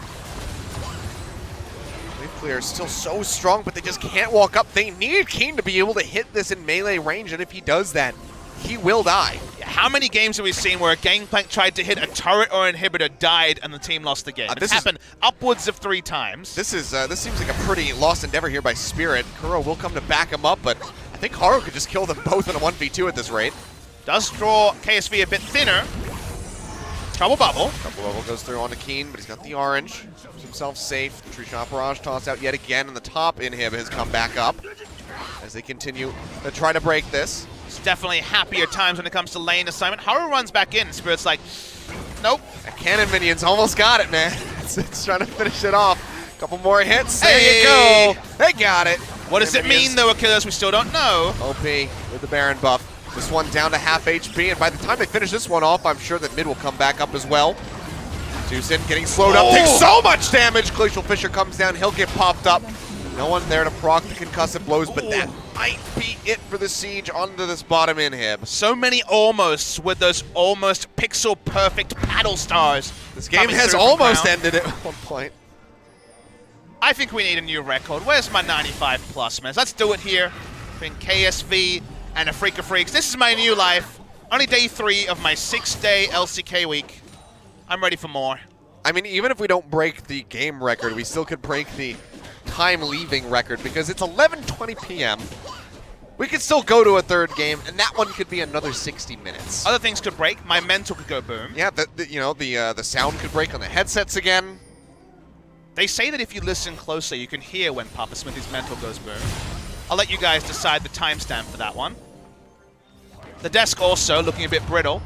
Wave Clear is still so strong, but they just can't walk up. They need Keen to be able to hit this in melee range, and if he does that, he will die. How many games have we seen where a Gangplank tried to hit a turret or inhibitor, died, and the team lost the game? This happened upwards of 3 times. This seems like a pretty lost endeavor here by Spirit. Kuro will come to back him up, but I think Haru could just kill them both in a 1v2 at this rate. Does draw KSV a bit thinner. Trouble Bubble. Trouble Bubble goes through onto Keen, but he's got the orange. Keeps himself safe. True Shot Barrage tossed out yet again, and the top inhib has come back up as they continue to try to break this. It's definitely happier times when it comes to lane assignment. Haru runs back in, Spirit's like, nope. That Cannon Minion's almost got it, man. It's trying to finish it off. Couple more hits. There Hey! you go. They got it. What does it mean though, Achilles? We still don't know. OP with the Baron buff. This one down to half HP, and by the time they finish this one off, I'm sure that mid will come back up as well. Tucson getting slowed up, takes so much damage. Glacial Fissure comes down, he'll get popped up. No one there to proc the concussive blows, but that might be it for the siege onto this bottom inhib. So many almosts with those almost pixel perfect paddle stars. This game coming has through from almost Crown. ended at one point. I think we need a new record. Where's my 95 plus, man? Let's do it here between KSV and Afrika Freaks. This is my new life. Only day 3 of my 6-day LCK week. I'm ready for more. I mean, even if we don't break the game record, we still could break the time leaving record because it's 11:20 p.m. We could still go to a 3rd game, and that one could be another 60 minutes. Other things could break. My mental could go boom. Yeah, the sound could break on the headsets again. They say that if you listen closely, you can hear when Papa Smithy's mental goes boom. I'll let you guys decide the timestamp for that one. The desk also looking a bit brittle.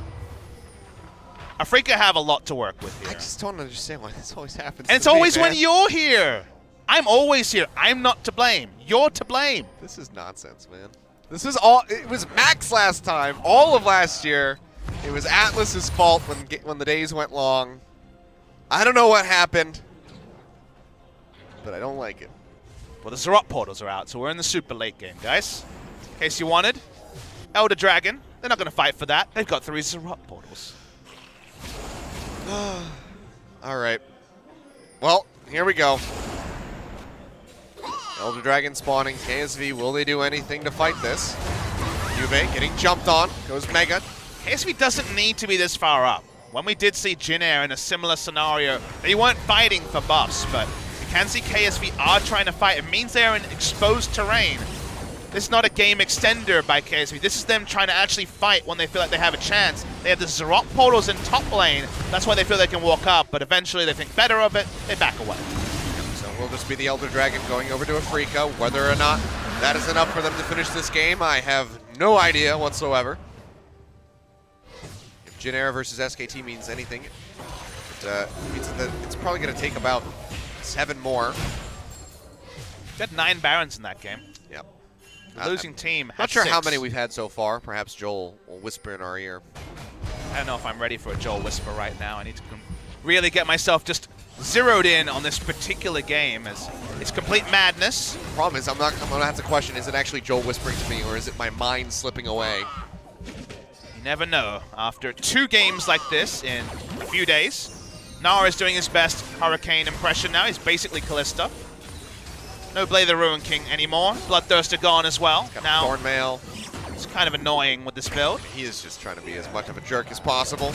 Afrika have a lot to work with here. I just don't understand why this always happens. And it's to me, always man. when you're here. I'm always here. I'm not to blame. You're to blame. This is nonsense, man. This is all. It was Max last time. All of last year, it was Atlas's fault when the days went long. I don't know what happened, but I don't like it. Well, the Zarot portals are out, so we're in the super late game, guys. In case you wanted. Elder Dragon, they're not going to fight for that. They've got 3 Zarot portals. All right. Well, here we go. Elder Dragon spawning. KSV, will they do anything to fight this? Juve getting jumped on. Goes Mega. KSV doesn't need to be this far up. When we did see Jin Air in a similar scenario, they weren't fighting for buffs, but you can see KSV are trying to fight. It means they're in exposed terrain. This is not a game extender by KSV. This is them trying to actually fight when they feel like they have a chance. They have the Zarok portals in top lane. That's why they feel they can walk up, but eventually they think better of it, they back away. So will this be the Elder Dragon going over to Afrika? Whether or not that is enough for them to finish this game, I have no idea whatsoever. If Jin Air versus SKT means anything, it means that it's probably going to take about 7 more. Got 9 Barons in that game. Yep. The losing team Not had sure 6. how many we've had so far. Perhaps Joel will whisper in our ear. I don't know if I'm ready for a Joel Whisper right now. I need to really get myself just zeroed in on this particular game, as it's complete madness. The problem is I'm going to have to question, is it actually Joel whispering to me, or is it my mind slipping away? You never know. After 2 games like this in a few days, Nara is doing his best Hurricane impression now. He's basically Kalista. No Blade the Ruin King anymore. Bloodthirster gone as well. Got Now, Thornmail. it's kind of annoying with this build. He is just trying to be as much of a jerk as possible.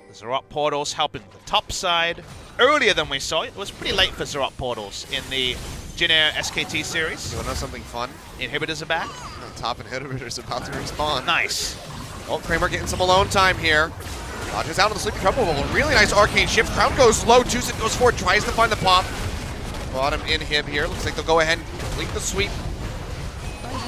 The Zarok portals helping the top side earlier than we saw. It was pretty late for Zarok portals in the Jin Air SKT series. You want to know something fun? Inhibitors are back. The top inhibitor's about to respawn. Nice. Oh, Kramer getting some alone time here. Dodges out of the Sleepy Trouble. Really nice arcane shift. Crown goes low. Tucson goes forward. Tries to find the pop. Bottom inhib here. Looks like they'll go ahead and complete the sweep.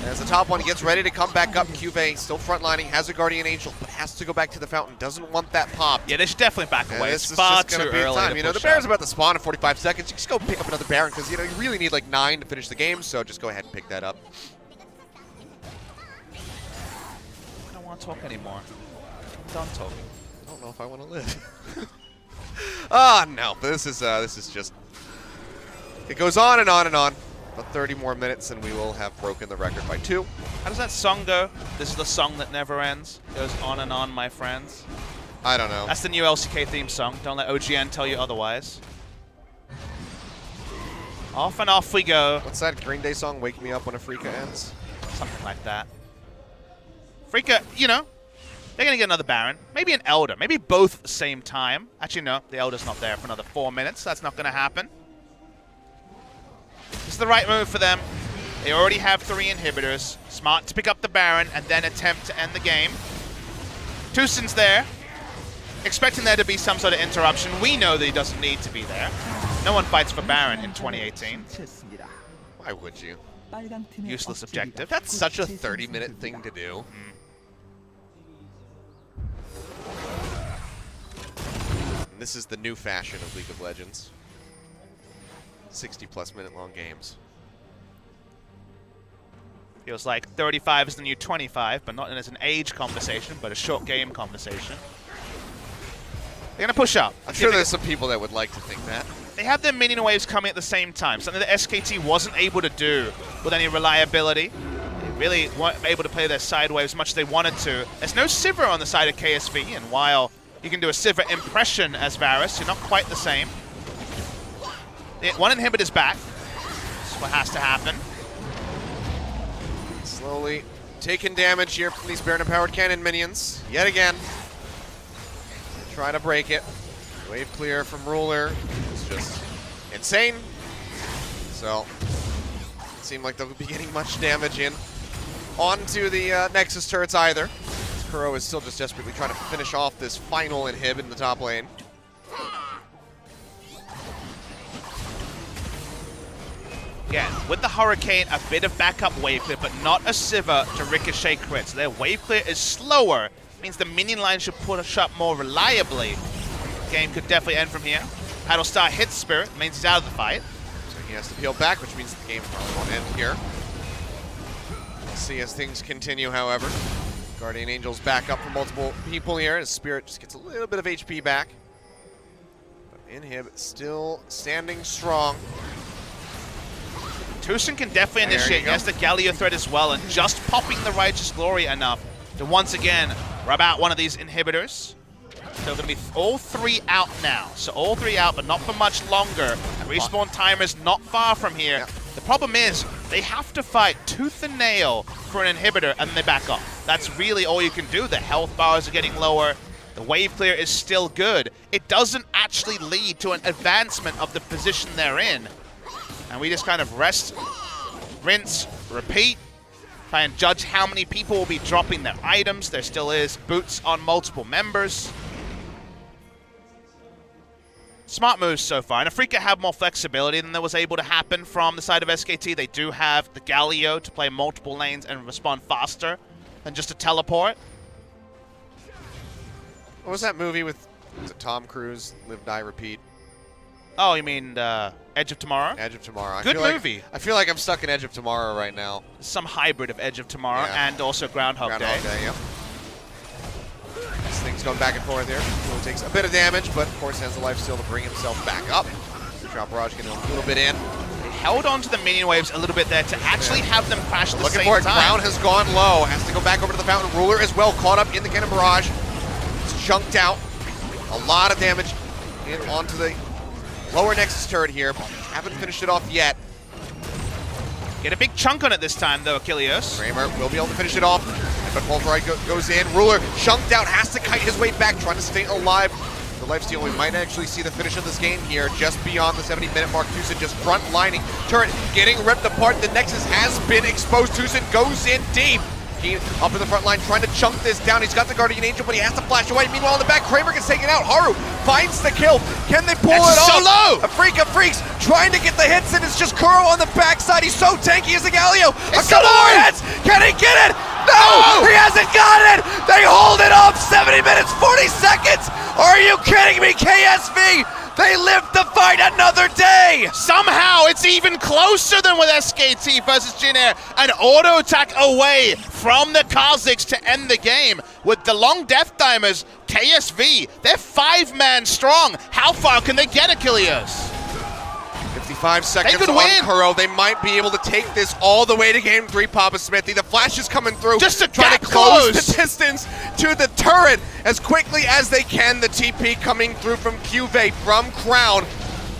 As the top one gets ready to come back up, Cuvée still frontlining, has a Guardian Angel, but has to go back to the fountain. Doesn't want that pop. Yeah, they should definitely back away. This It's is far just too gonna be early time. to You know, the push Baron's up. about to spawn in 45 seconds. You just go pick up another Baron because you really need like 9 to finish the game. So just go ahead and pick that up. I don't want to talk anymore. I'm done talking. I don't know if I want to live. Ah, no. But this is just. It goes on and on and on. About 30 more minutes, and we will have broken the record by 2. How does that song go? This is the song that never ends. Goes on and on, my friends. I don't know. That's the new LCK theme song. Don't let OGN tell you otherwise. Off and off we go. What's that Green Day song? Wake Me Up When Afrika Ends? Something like that. Freaka, you know, they're going to get another Baron. Maybe an Elder. Maybe both at the same time. Actually, no. The Elder's not there for another 4 minutes. That's not going to happen. This is the right move for them. They already have 3 inhibitors. Smart to pick up the Baron and then attempt to end the game. Tucson's there. Expecting there to be some sort of interruption. We know that he doesn't need to be there. No one fights for Baron in 2018. 채했습니다. Why would you? 빨간 팀의 Useless 억제기가 objective. That's such a 제 30-minute thing to do. And this is the new fashion of League of Legends. 60-plus minute long games. Feels like 35 is the new 25, but not as an age conversation, but a short game conversation. They're going to push up. I'm sure there's some people that would like to think that. They have their minion waves coming at the same time, something that SKT wasn't able to do with any reliability. They really weren't able to play their side waves as much as they wanted to. There's no Sivir on the side of KSV, and while you can do a Sivir impression as Varus, you're not quite the same. One inhibitor's back. That's what has to happen. Slowly taking damage here from these Baron-empowered cannon minions. Yet again. Trying to break it. Wave clear from Ruler. It's just insane. So, doesn't seem like they'll be getting much damage in onto the Nexus turrets either. Kuro is still just desperately trying to finish off this final inhib in the top lane. Again, with the Hurricane, a bit of backup wave clear, but not a Sivir to ricochet crits. Their wave clear is slower. Means the minion line should push up more reliably. Game could definitely end from here. Paddlestar hits Spirit, means he's out of the fight. So he has to peel back, which means the game probably won't end here. We'll see as things continue, however. Guardian Angel's back up for multiple people here. His Spirit just gets a little bit of HP back. But Inhib still standing strong. Tucson can definitely There you initiate. He go. has the Galio threat as well, and just popping the Righteous Glory enough to once again rub out one of these inhibitors. So going to be all 3 out now. So all 3 out, but not for much longer. Respawn timer's not far from here. Yep. The problem is, they have to fight tooth and nail for an inhibitor, and they back off. That's really all you can do. The health bars are getting lower. The wave clear is still good. It doesn't actually lead to an advancement of the position they're in. And we just kind of rest, rinse, repeat, try and judge how many people will be dropping their items. There still is boots on multiple members. Smart moves so far. And Afreeca have more flexibility than there was able to happen from the side of SKT. They do have the Galio to play multiple lanes and respond faster than just a teleport. What was that movie with Tom Cruise, Live, Die, Repeat? Oh, you mean Edge of Tomorrow? Edge of Tomorrow. Good movie. I feel like I'm stuck in Edge of Tomorrow right now. Some hybrid of Edge of Tomorrow Yeah. and also Groundhog Day. Yep. This thing's going back and forth here. Will takes a bit of damage, but of course has the lifesteal to bring himself back up. Drop Barrage getting a little bit in. They held on to the minion waves a little bit there to actually have them crash at the Looking same for it. time. Crown has gone low. Has to go back over to the Fountain. Ruler as well, caught up in the Cannon Barrage. It's chunked out. A lot of damage in onto the lower Nexus turret here. Haven't finished it off yet. Get a big chunk on it this time, though, Achilles. Kramer will be able to finish it off. But Pulverite goes in. Ruler chunked out, has to kite his way back, trying to stay alive. The lifesteal, we might actually see the finish of this game here, just beyond the 70-minute mark. Tucson just front lining. Turret getting ripped apart. The Nexus has been exposed. Tucson goes in deep. Keen up in the front line, trying to chunk this down. He's got the Guardian Angel, but he has to flash away. Meanwhile, in the back, Kramer gets taken out. Haru finds the kill. Can they pull it off? So low! Afreeca Freaks trying to get the hits, and it's just Kuro on the backside. He's so tanky as a Galio. A It's so couple more low! hits. Can he get it? No! Oh! He hasn't got it! They hold it off 70 minutes, 40 seconds! Are you kidding me, KSV? They live to fight another day! Somehow, it's even closer than with SKT versus Jin Air. An auto attack away from the Kazakhs to end the game. With the long Death Dimers, KSV, they're 5-man strong. How far can they get, Achilles? 55 seconds could on win. Kuro. They might be able to take this all the way to game 3, Papa Smithy. The flash is coming through. Just to trying get to close close. the distance to the turret as quickly as they can. The TP coming through from Cuvée from Crown.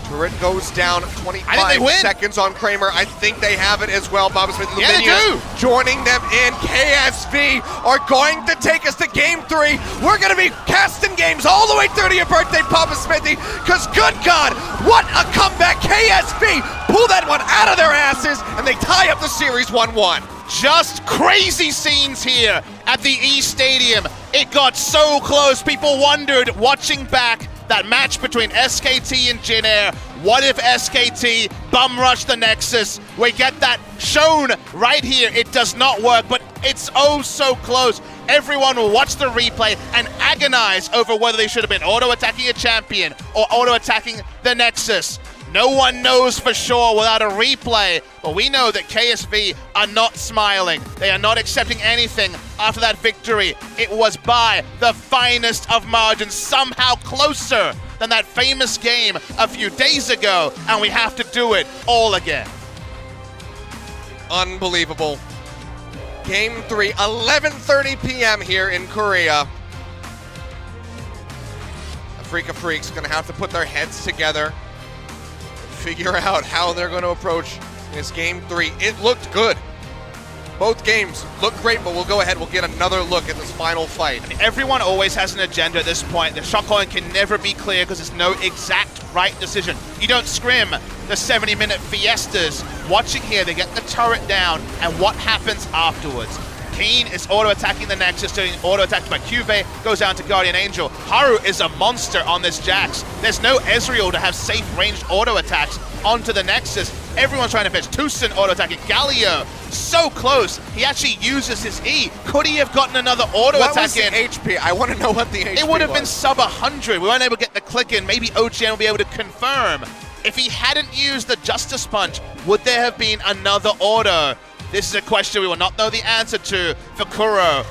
Turret goes down. 25 win. seconds on Kramer. I think they have it as well. Papa Smithy, Yeah, they Luminious do. joining them in. KSV are going to take us to game 3. We're going to be casting games all the way through to your birthday, Papa Smithy, because good God, what a comeback. KSV pull that one out of their asses, and they tie up the series 1-1. Just crazy scenes here at the E Stadium. It got so close. People wondered, watching back, that match between SKT and Jin Air. What if SKT bum rush the Nexus? We get that shown right here. It does not work, but it's oh so close. Everyone will watch the replay and agonize over whether they should have been auto-attacking a champion or auto-attacking the Nexus. No one knows for sure without a replay, but we know that KSV are not smiling. They are not accepting anything after that victory. It was by the finest of margins, somehow closer than that famous game a few days ago, and we have to do it all again. Unbelievable. Game 3, 11:30 p.m. here in Korea. Afreeca Freaks gonna have to put their heads together, figure out how they're going to approach this game 3. It looked good. Both games look great, but we'll go ahead. We'll get another look at this final fight. Everyone always has an agenda at this point. The shot calling can never be clear because there's no exact right decision. You don't scrim the 70-minute fiestas. Watching here, they get the turret down, and what happens afterwards? Keen is auto-attacking the Nexus, doing auto-attacked by Cuvée, goes down to Guardian Angel. Haru is a monster on this Jax. There's no Ezreal to have safe ranged auto-attacks onto the Nexus. Everyone's trying to fetch. Tucson auto-attacking. Galio, so close. He actually uses his E. Could he have gotten another auto-attack in? What was the HP? I want to know what the HP was. It would have been sub 100. We weren't able to get the click in. Maybe OGN will be able to confirm. If he hadn't used the Justice Punch, would there have been another auto? This is a question we will not know the answer to for Kuro.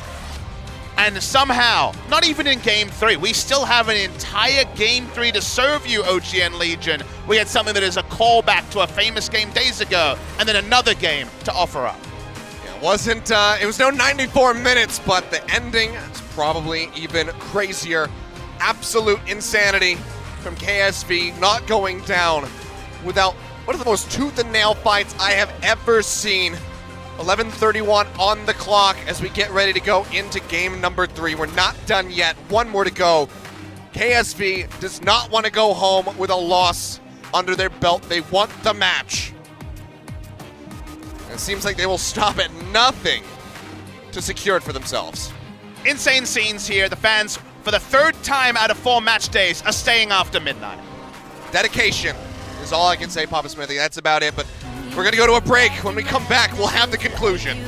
And somehow, not even in Game 3, we still have an entire Game 3 to serve you, OGN Legion. We had something that is a callback to a famous game days ago, and then another game to offer up. Yeah, it was no 94 minutes, but the ending is probably even crazier. Absolute insanity from KSV, not going down without one of the most tooth and nail fights I have ever seen. 11:31 on the clock as we get ready to go into game number 3. We're not done yet. One more to go. KSV does not want to go home with a loss under their belt. They want the match. And it seems like they will stop at nothing to secure it for themselves. Insane scenes here. The fans, for the 3rd time out of 4 match days, are staying after midnight. Dedication is all I can say, Papa Smithy. That's about it, but we're going to go to a break. When we come back, we'll have the conclusion.